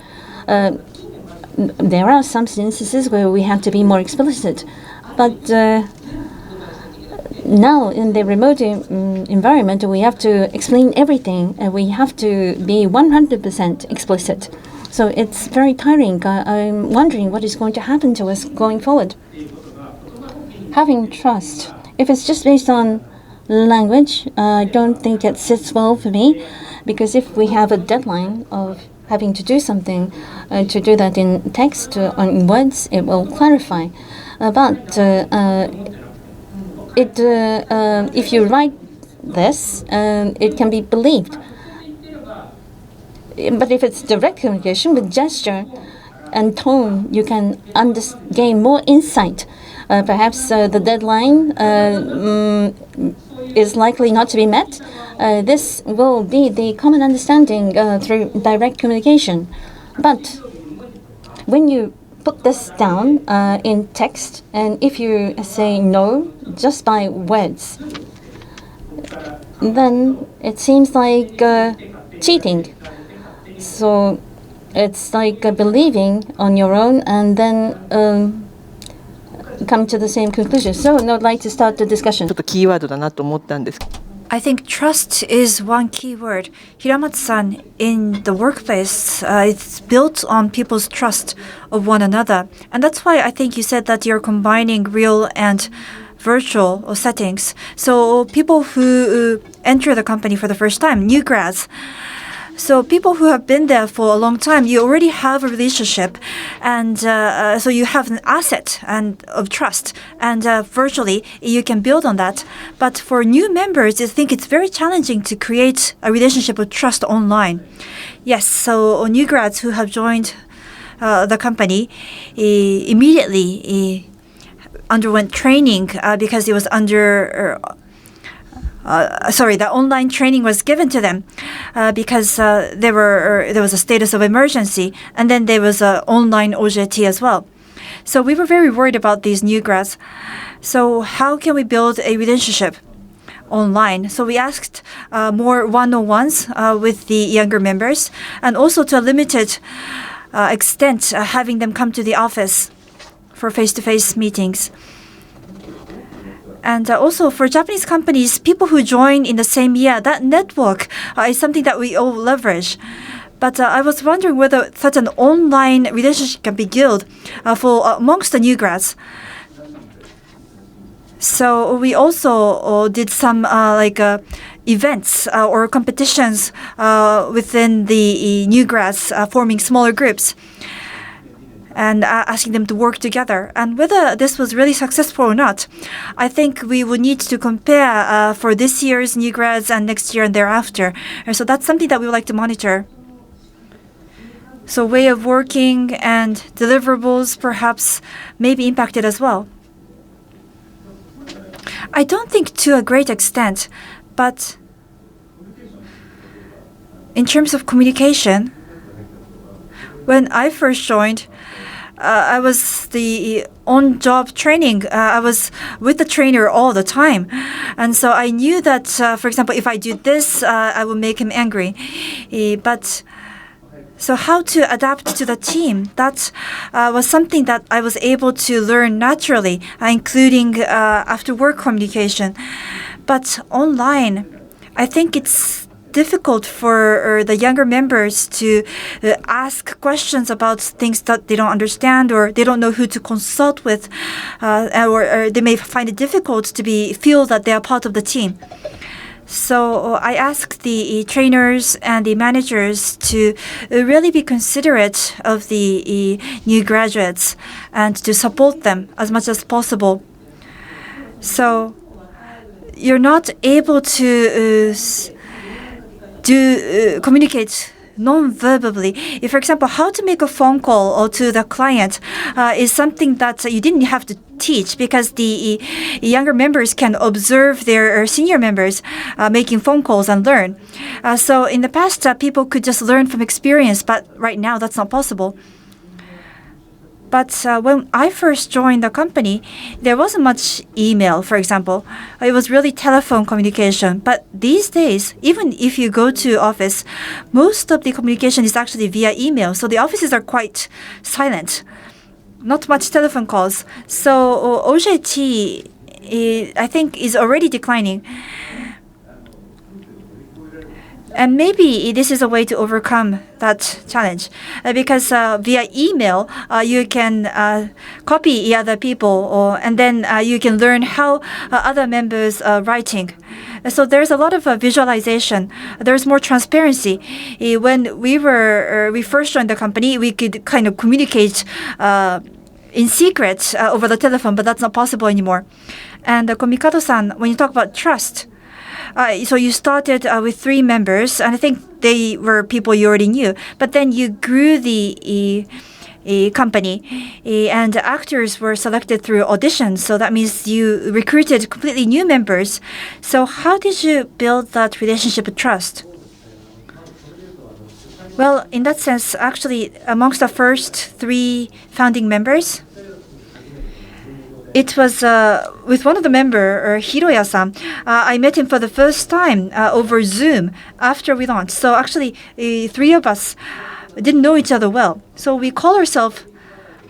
There are some instances where we had to be more explicit, but now in the remote environment, we have to explain everything, and we have to be 100% explicit. So it's very tiring. I'm wondering what is going to happen to us going forward. Having trust, if it's just based on language, I don't think it sits well for me, because if we have a deadline of having to do something, to do that in text or in words, it will clarify. But if you write this, it can be believed. But if it's direct communication with gesture and tone, you can gain more insight. Perhaps the deadline is likely not to be met. This will be the common understanding through direct communication. But when you put this down in text, and if you say no just by words, then it seems like cheating. So it's like believing on your own and then come to the same conclusion. So I'd like to start the discussion. ちょっとキーワードだなと思ったんです。 I think trust is one key word. Hiramatsu-san, in the workplace, it's built on people's trust of one another. And that's why I think you said that you're combining real and virtual settings. So people who enter the company for the first time, new grads, so people who have been there for a long time, you already have a relationship, and so you have an asset and of trust, and virtually you can build on that. But for new members, I think it's very challenging to create a relationship of trust online. Yes, so new grads who have joined the company immediately underwent training because it was under. The online training was given to them because there was a status of emergency, and then there was an online OJT as well. So we were very worried about these new grads. So how can we build a relationship online? So we asked more one-on-ones with the younger members, and also to a limited extent having them come to the office for face-to-face meetings. And also for Japanese companies, people who join in the same year, that network is something that we all leverage. But I was wondering whether such an online relationship can be built for amongst the new grads. So we also did some events or competitions within the new grads, forming smaller groups and asking them to work together. And whether this was really successful or not, I think we would need to compare for this year's new grads and next year and thereafter. And so that's something that we would like to monitor. So way of working and deliverables perhaps may be impacted as well. I don't think to a great extent, but in terms of communication, when I first joined, I was the on-job training. I was with the trainer all the time. And so I knew that, for example, if I do this, I will make him angry. But so how to adapt to the team, that was something that I was able to learn naturally, including after-work communication. But online, I think it's difficult for the younger members to ask questions about things that they don't understand, or they don't know who to consult with, or they may find it difficult to feel that they are part of the team. So I asked the trainers and the managers to really be considerate of the new graduates and to support them as much as possible. So you're not able to communicate non-verbally. If, for example, how to make a phone call to the client is something that you didn't have to teach, because the younger members can observe their senior members making phone calls and learn. So in the past, people could just learn from experience, but right now that's not possible. But when I first joined the company, there wasn't much email, for example. It was really telephone communication. But these days, even if you go to office, most of the communication is actually via email. So the offices are quite silent. Not much telephone calls. So OJT, I think, is already declining. And maybe this is a way to overcome that challenge, because via email you can copy other people, and then you can learn how other members are writing. So there's a lot of visualization. There's more transparency. When we first joined the company, we could kind of communicate in secret over the telephone, but that's not possible anymore. And Komikado-san, when you talk about trust, so you started with 3 members, and I think they were people you already knew. But then you grew the company, and actors were selected through auditions. So that means you recruited completely new members. So how did you build that relationship of trust? Well, in that sense, actually, amongst the first 3 founding members, it was with one of the members, Hiroya-san. I met him for the first time over Zoom after we launched. So actually, 3 of us didn't know each other well. So we call ourselves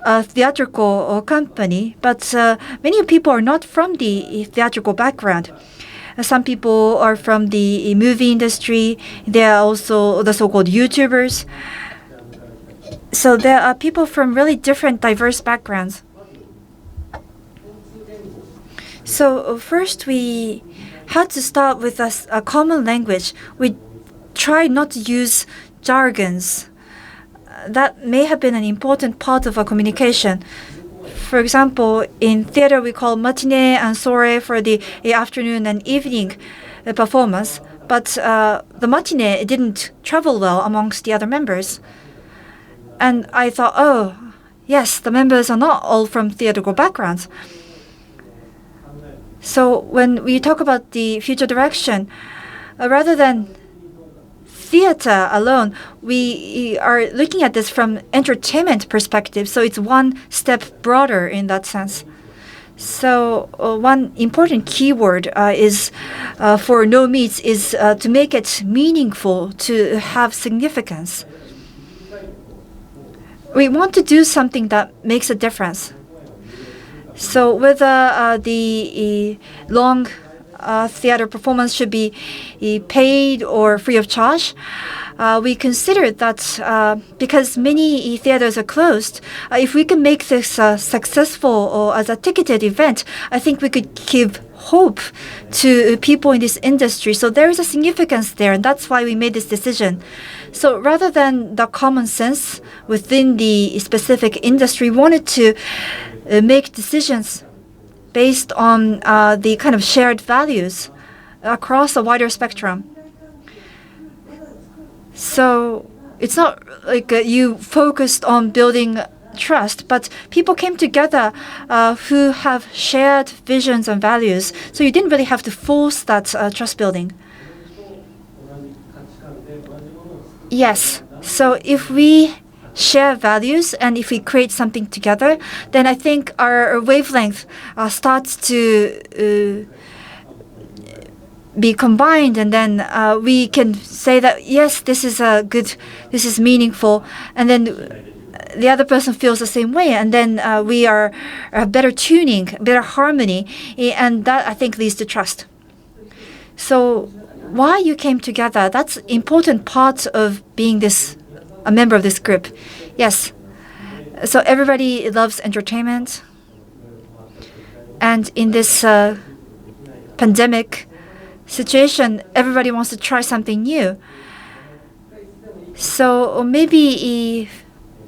a theatrical company, but many people are not from the theatrical background. Some people are from the movie industry. There are also the so-called YouTubers. So there are people from really different, diverse backgrounds. So first we had to start with a common language. We tried not to use jargons. That may have been an important part of our communication. For example, in theater we call matinee and soirée for the afternoon and evening performance. But the matinee didn't travel well amongst the other members. And I thought, oh, yes, the members are not all from theatrical backgrounds. So when we talk about the future direction, rather than theater alone, we are looking at this from entertainment perspective. So it's one step broader in that sense. So one important keyword is for NoMeets is to make it meaningful, to have significance. We want to do something that makes a difference. So whether the long theater performance should be paid or free of charge, we considered that because many theaters are closed, if we can make this successful or as a ticketed event, I think we could give hope to people in this industry. So there is a significance there, and that's why we made this decision. So rather than the common sense within the specific industry, we wanted to make decisions based on the kind of shared values across a wider spectrum. So it's not like you focused on building trust, but people came together who have shared visions and values. So you didn't really have to force that trust building. Yes. So if we share values and if we create something together, then I think our wavelength starts to be combined, and then we can say that yes, this is good, this is meaningful, and then the other person feels the same way, and then we are better tuning, better harmony, and that I think leads to trust. So why you came together, that's important part of being a member of this group. Yes. So everybody loves entertainment. And in this pandemic situation, everybody wants to try something new. So maybe,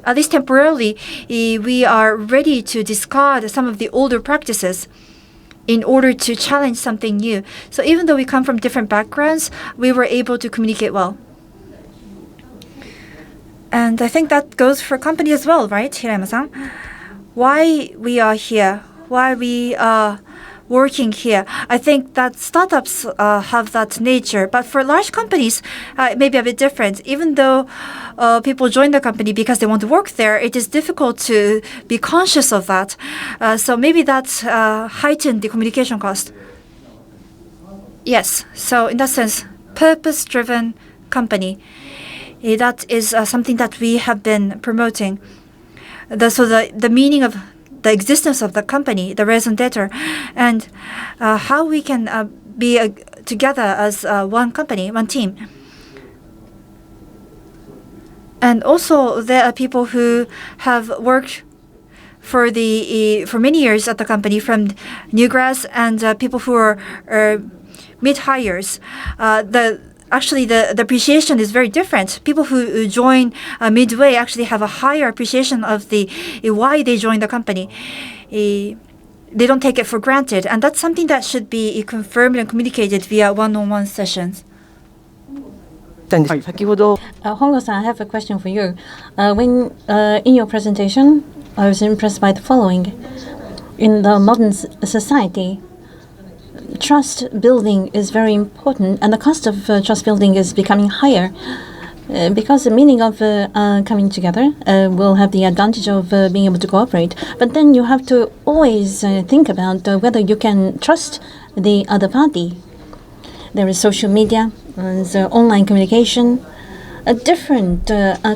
at least temporarily, we are ready to discard some of the older practices in order to challenge something new. So even though we come from different backgrounds, we were able to communicate well. And I think that goes for company as well, right, Hirayama-san? Why we are here, why we working here. I think that startups have that nature, but for large companies, it may be a bit different. Even though people join the company because they want to work there, it is difficult to be conscious of that. So maybe that's heightened the communication cost. Yes, so in that sense, purpose-driven company, that is something that we have been promoting. The meaning of the existence of the company, the raison d'etre, and how we can be together as one company, one team. And also, there are people who have worked for many years at the company, from new grads and people who are mid-hires. Actually, the appreciation is very different. People who join midway actually have a higher appreciation of the why they joined the company. They don't take it for granted, and that's something that should be confirmed and communicated via one-on-one sessions. 先ほど Hongo-san, I have a question for you. In your presentation, I was impressed by the following. In the modern society, trust building is very important, and the cost of trust building is becoming higher because the meaning of coming together will have the advantage of being able to cooperate. But then you have to always think about whether you can trust the other party. There is social media, there's online communication, different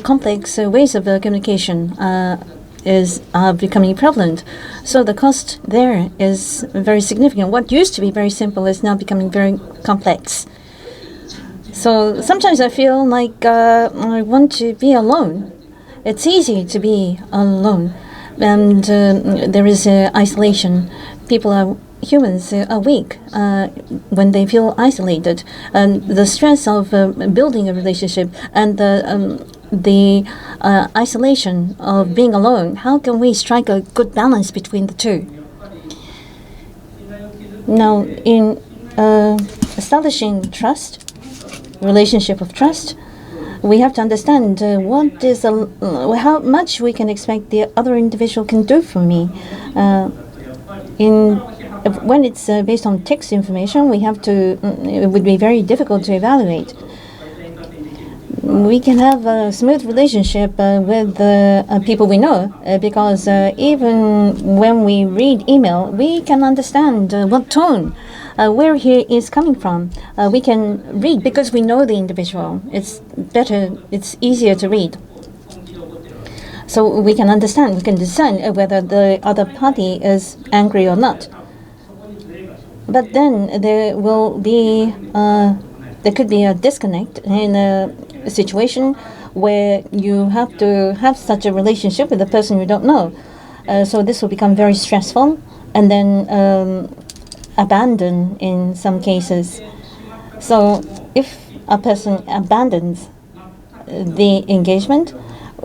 complex ways of communication is becoming prevalent. So the cost there is very significant. What used to be very simple is now becoming very complex. So sometimes I feel like I want to be alone. It's easy to be alone. And there is isolation. Humans are weak when they feel isolated. And the stress of building a relationship and the isolation of being alone, how can we strike a good balance between the two? Now, in establishing trust, relationship of trust, we have to understand how much we can expect the other individual can do for me. When it's based on text information, it would be very difficult to evaluate. We can have a smooth relationship with people we know because even when we read email, we can understand what tone, where he is coming from. We can read because we know the individual. It's easier to read. So we can understand, we can discern whether the other party is angry or not. But then there could be a disconnect in a situation where you have to have such a relationship with a person you don't know. So this will become very stressful and then abandoned in some cases. So if a person abandons the engagement,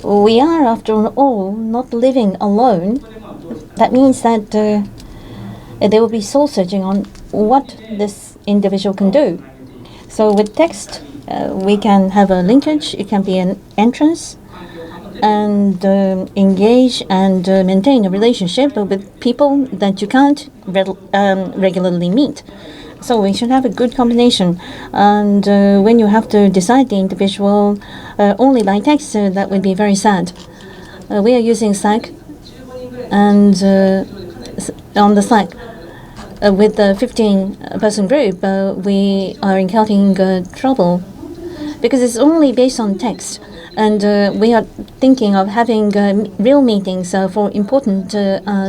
we are, after all, not living alone. That means that there will be soul searching on what this individual can do. So with text, we can have a linkage. It can be an entrance and engage and maintain a relationship with people that you can't regularly meet. So we should have a good combination. And when you have to decide the individual only by text, that would be very sad. We are using Slack, and on the Slack, with the 15-person group, we are encountering trouble because it's only based on text. And we are thinking of having real meetings for important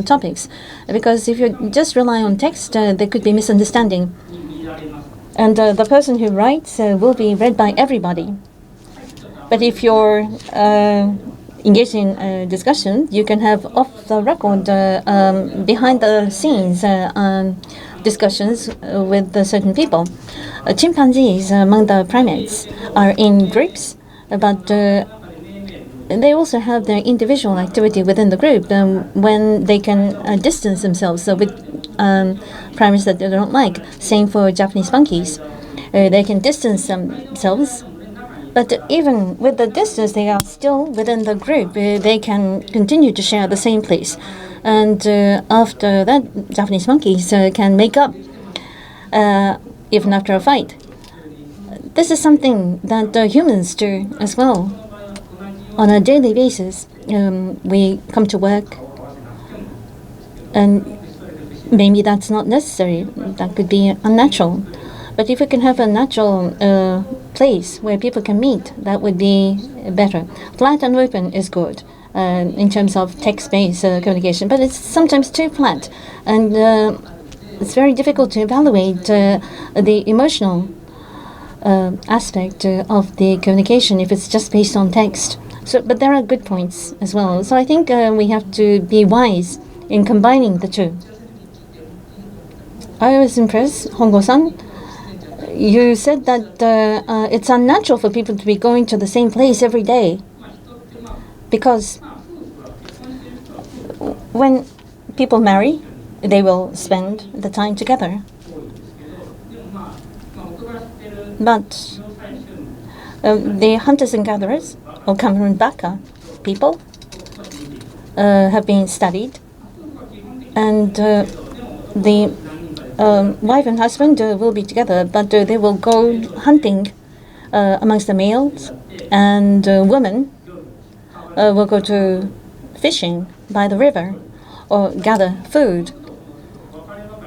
topics. Because if you just rely on text, there could be misunderstanding. And the person who writes will be read by everybody. But if you're engaged in a discussion, you can have off-the-record, behind-the-scenes discussions with certain people. Chimpanzees among the primates are in groups, but they also have their individual activity within the group when they can distance themselves with primates that they don't like. Same for Japanese monkeys. They can distance themselves, but even with the distance, they are still within the group. They can continue to share the same place. And after that, Japanese monkeys can make up even after a fight. This is something that humans do as well. On a daily basis, we come to work, and maybe that's not necessary. That could be unnatural. But if we can have a natural place where people can meet, that would be better. Flat and open is good in terms of text-based communication, but it's sometimes too flat, and it's very difficult to evaluate the emotional aspect of the communication if it's just based on text. So, but there are good points as well. So I think we have to be wise in combining the two. I was impressed, Hongo-san. You said that it's unnatural for people to be going to the same place every day, because when people marry, they will spend the time together. But the hunters and gatherers, or Cameroon Baka people, have been studied, and the wife and husband will be together, but they will go hunting amongst the males, and women will go to fishing by the river or gather food.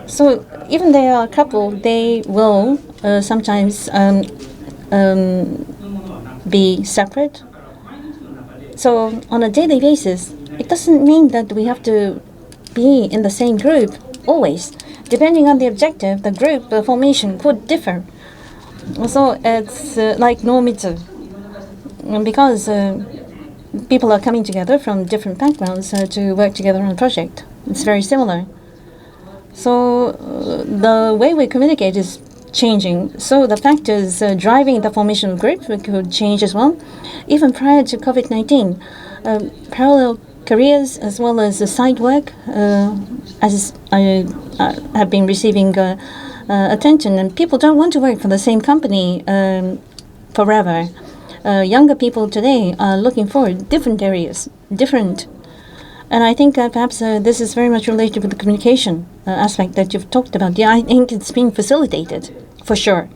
So even they are a couple, they will sometimes be separate. So on a daily basis, it doesn't mean that we have to be in the same group always. Depending on the objective, the group formation could differ. So it's like NoMeets, because people are coming together from different backgrounds to work together on a project. It's very similar. So the way we communicate is changing. So the factors driving the formation of groups could change as well. Even prior to COVID-19, parallel careers as well as the side work, as I have been receiving attention, and people don't want to work for the same company forever. Younger people today are looking for different areas, and I think perhaps this is very much related with the communication aspect that you've talked about. Yeah, I think it's being facilitated, for sure.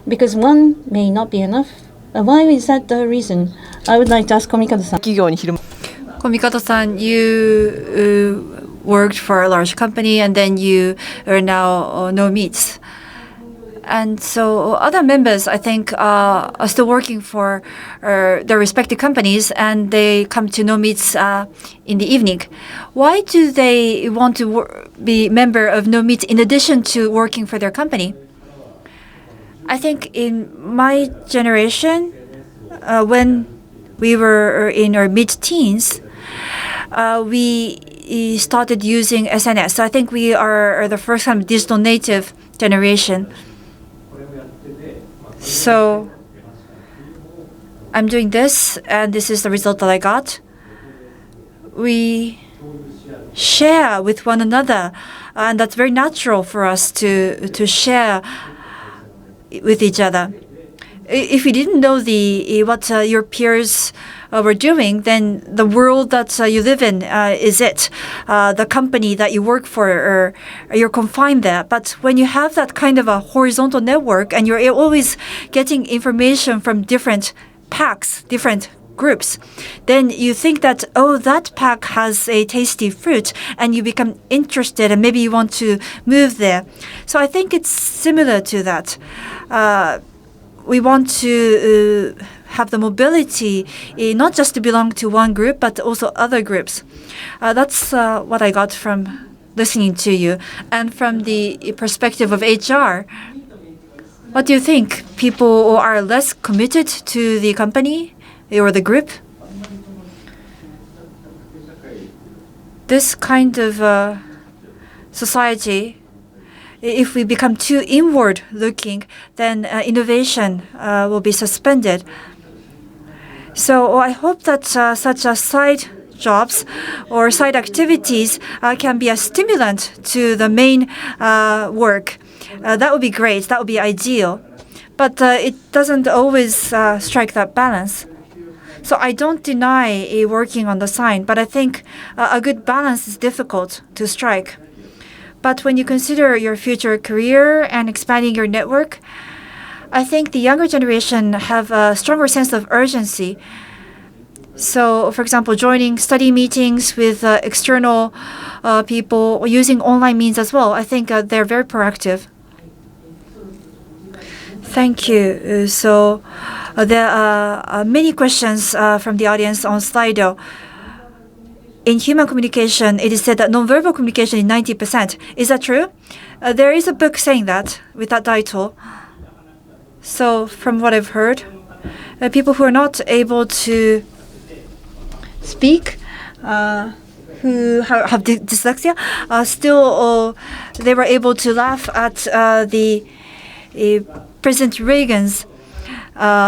Because one may not be enough. Why is that the reason? I would like to ask Komikado-san. Komikado-san, you worked for a large company, and then you are now NoMeets. And so other members, I think, are still working for their respective companies, and they come to NoMeets in the evening. Why do they want to be member of NoMeets in addition to working for their company? I think in my generation, when we were in our mid-teens, we started using SNS. So I think we are the first kind of digital native generation. So I'm doing this, and this is the result that I got. We share with one another, and that's very natural for us to share with each other. If you didn't know what your peers were doing, then the world that you live in is it. The company that you work for, or you're confined there. But when you have that kind of a horizontal network, and you're always getting information from different packs, different groups, then you think that, oh, that pack has a tasty fruit, and you become interested, and maybe you want to move there. So I think it's similar to that. We want to have the mobility, not just to belong to one group, but also other groups. That's what I got from listening to you. And from the perspective of HR, what do you think? People are less committed to the company or the group? This kind of society, if we become too inward-looking, then innovation will be suspended. So I hope that such a side jobs or side activities can be a stimulant to the main work. That would be great. That would be ideal. But it doesn't always strike that balance. So I don't deny working on the sign, but I think a good balance is difficult to strike. But when you consider your future career and expanding your network, I think the younger generation have a stronger sense of urgency. So, for example, joining study meetings with external people or using online means as well, I think they're very proactive. Thank you. So there are many questions from the audience on Slido. In human communication, it is said that nonverbal communication is 90%. Is that true? There is a book saying that with that title. So from what I've heard, people who are not able to speak, who have dyslexia, still they were able to laugh at the President Reagan's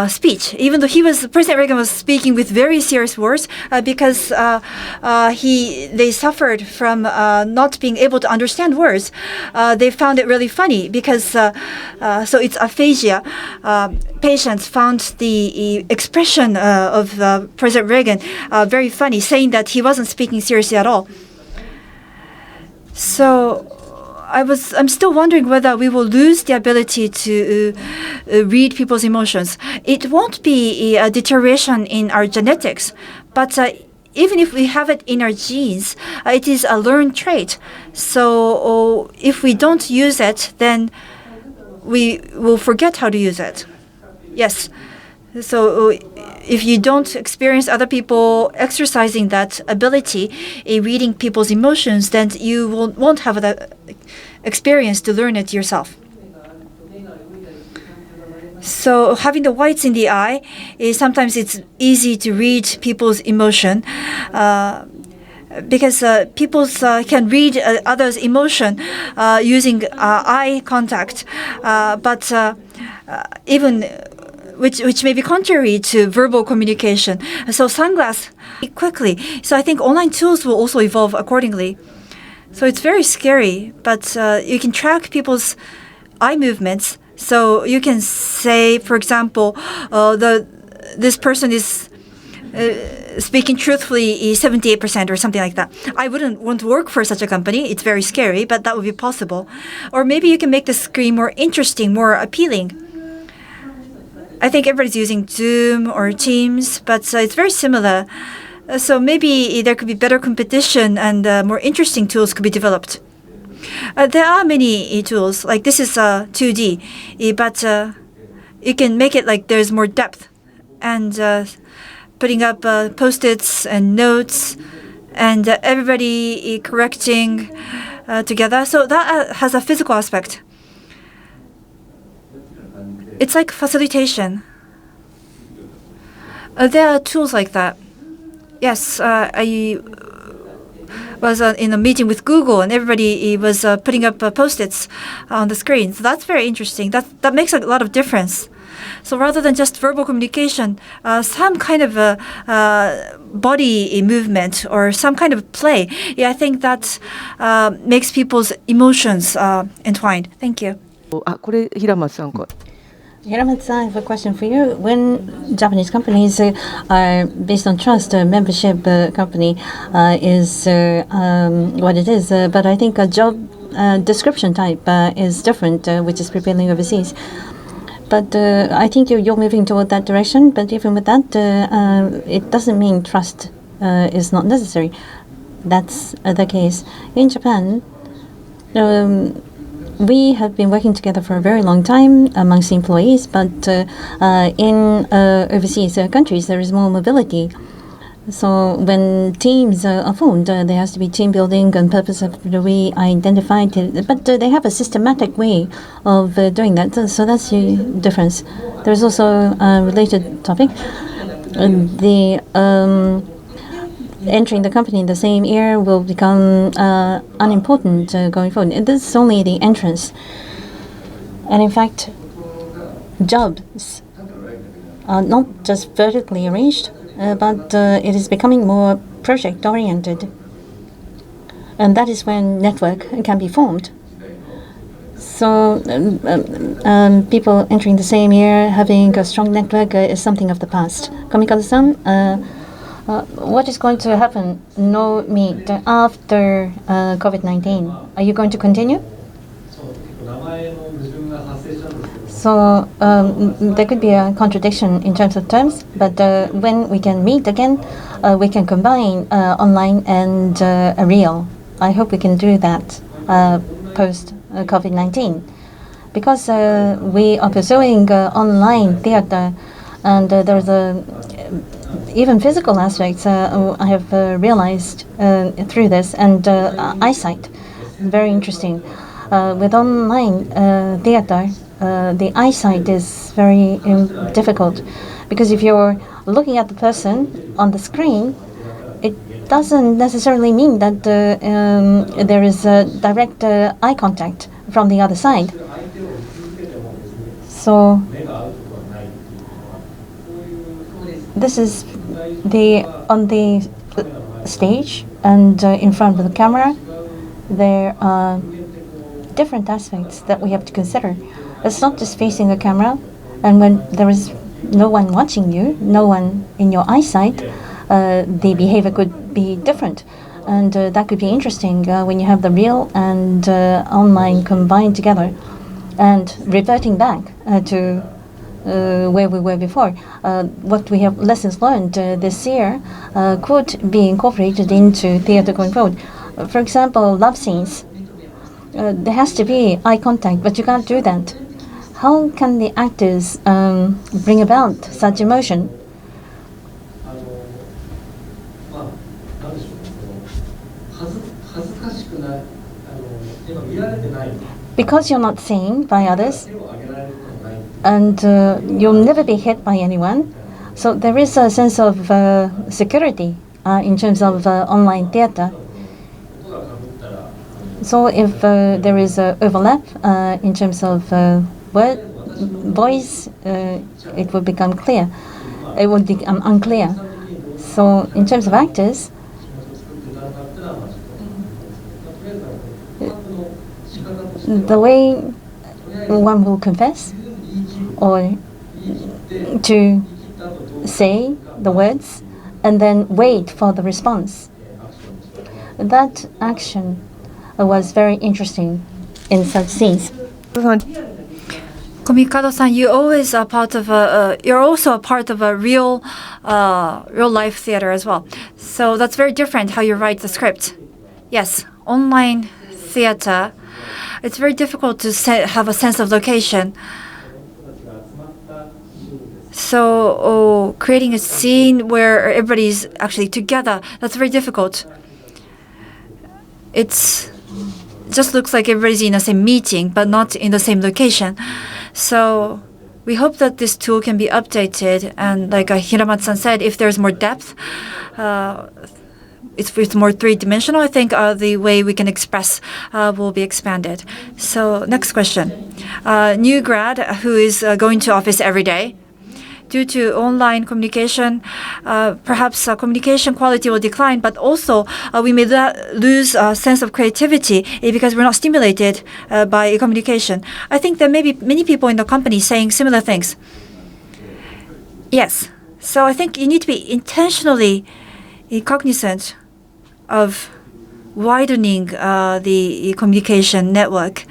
speech, even though President Reagan was speaking with very serious words, because they suffered from not being able to understand words. They found it really funny because so it's aphasia. Patients found the expression of President Reagan very funny, saying that he wasn't speaking seriously at all. So I'm still wondering whether we will lose the ability to read people's emotions. It won't be a deterioration in our genetics, but even if we have it in our genes, it is a learned trait. So if we don't use it, then we will forget how to use it. Yes. So if you don't experience other people exercising that ability in reading people's emotions, then you won't have that experience to learn it yourself. So having the whites in the eye is sometimes it's easy to read people's emotion because people can read others' emotion using eye contact, but even which may be contrary to verbal communication. So sunglasses quickly. So I think online tools will also evolve accordingly. So it's very scary, but you can track people's eye movements. So you can say, for example, this person is speaking truthfully 78% or something like that. I wouldn't want to work for such a company. It's very scary, but that would be possible. Or maybe you can make the screen more interesting, more appealing. I think everybody's using Zoom or Teams, but it's very similar. So maybe there could be better competition and more interesting tools could be developed. There are many tools, like this is 2D, but you can make it like there's more depth and putting up post-its and notes and everybody correcting together. So that has a physical aspect. It's like facilitation. There are tools like that. Yes, I was in a meeting with Google, and everybody was putting up post-its on the screen. So that's very interesting. That makes a lot of difference. So rather than just verbal communication, some kind of body movement or some kind of play, I think that makes people's emotions entwined. Thank you. これ平松さんか。 Hiramatsu, I have a question for you. When Japanese companies are based on trust, a membership company is what it is. But I think a job description type is different, which is prevailing overseas. But I think you're moving toward that direction. But even with that, it doesn't mean trust is not necessary. That's the case. In Japan, we have been working together for a very long time amongst employees, but in overseas countries, there is more mobility. So when teams are formed, there has to be team building and purpose have to be identified. But they have a systematic way of doing that. So that's the difference. There's also a related topic. Entering the company in the same year will become unimportant going forward. And this is only the entrance. And in fact, jobs are not just vertically arranged, but it is becoming more project-oriented. And that is when network can be formed. So people entering the same year, having a strong network is something of the past. Komikado-san, what is going to happen, NoMeet, after COVID-19? Are you going to continue? So there could be a contradiction in terms of terms, but when we can meet again, we can combine online and real. I hope we can do that post COVID-19, because we are pursuing online theater, and there's even physical aspects I have realized through this, and eyesight, very interesting. With online theater, the eyesight is very difficult, because if you're looking at the person on the screen, it doesn't necessarily mean that there is direct eye contact from the other side. So this is on the stage and in front of the camera. There are different aspects that we have to consider. It's not just facing the camera, and when there is no one watching you, no one in your eyesight, the behavior could be different, and that could be interesting when you have the real and online combined together. And reverting back to where we were before, what we have lessons learned this year could be incorporated into theater going forward. For example, love scenes. There has to be eye contact, but you can't do that. How can the actors bring about such emotion? Because you're not seen by others, and you'll never be hit by anyone, so there is a sense of security in terms of online theater. So if there is a overlap in terms of voice, it will become clear. It will become unclear. So in terms of actors, the way one will confess or to say the words and then wait for the response, that action was very interesting in such scenes. Komikado-san, you always are part of you're also a part of a real life theater as well. So that's very different how you write the script. Yes, online theater, it's very difficult to have a sense of location. So creating a scene where everybody's actually together, that's very difficult. It just looks like everybody's in the same meeting, but not in the same location. So we hope that this tool can be updated. And like Hiramatsu said, if there's more depth, it's more three-dimensional, I think the way we can express will be expanded. So next question. New grad who is going to office every day. Due to online communication, perhaps communication quality will decline, but also we may lose a sense of creativity because we're not stimulated by communication. I think there may be many people in the company saying similar things. Yes. So I think you need to be intentionally cognizant of widening the communication network,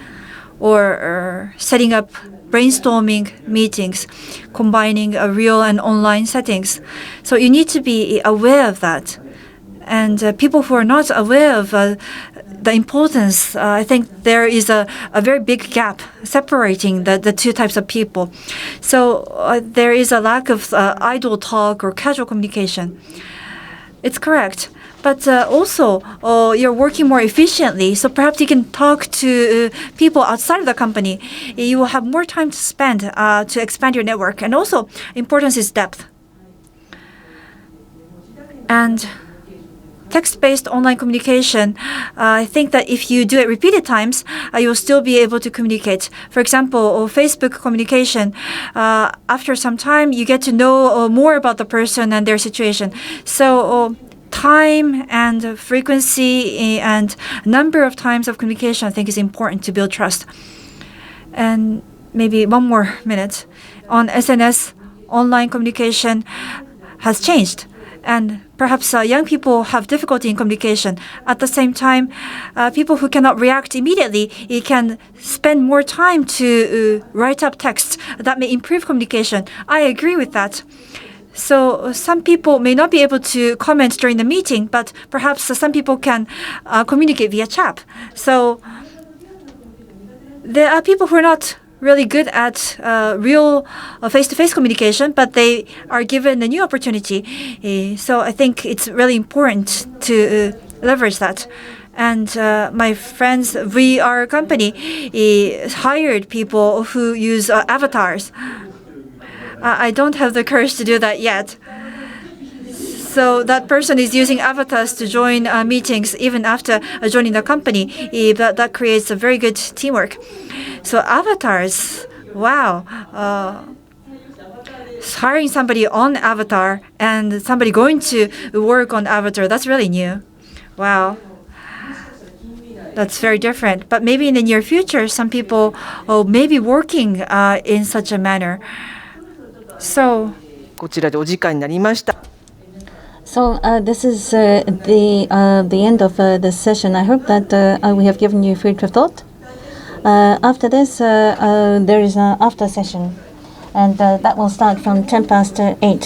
or setting up brainstorming meetings, combining real and online settings. So you need to be aware of that. And people who are not aware of the importance, I think there is a very big gap separating the two types of people. So there is a lack of idle talk or casual communication. It's correct. But also, you're working more efficiently, so perhaps you can talk to people outside of the company. You will have more time to spend to expand your network. And also, importance is depth. And text-based online communication, I think that if you do it repeated times, you'll still be able to communicate. For example, Facebook communication, after some time, you get to know more about the person and their situation. So time and frequency and number of times of communication, I think, is important to build trust. And maybe one more minute. On SNS, online communication has changed. And perhaps young people have difficulty in communication. At the same time, people who cannot react immediately can spend more time to write up text that may improve communication. I agree with that. So some people may not be able to comment during the meeting, but perhaps some people can communicate via chat. So there are people who are not really good at real face-to-face communication, but they are given a new opportunity. So I think it's really important to leverage that. And my friends, our company hired people who use avatars. I don't have the courage to do that yet. So that person is using avatars to join meetings even after joining the company. That creates a very good teamwork. So avatars, wow. Hiring somebody on avatar and somebody going to work on avatar, that's really new. Wow. That's very different. But maybe in the near future, some people may be working in such a manner. So こちらでお時間になりました。 So this is the end of this session. I hope that we have given you food for thought. After this, there is an after session, and that will start from 8:10.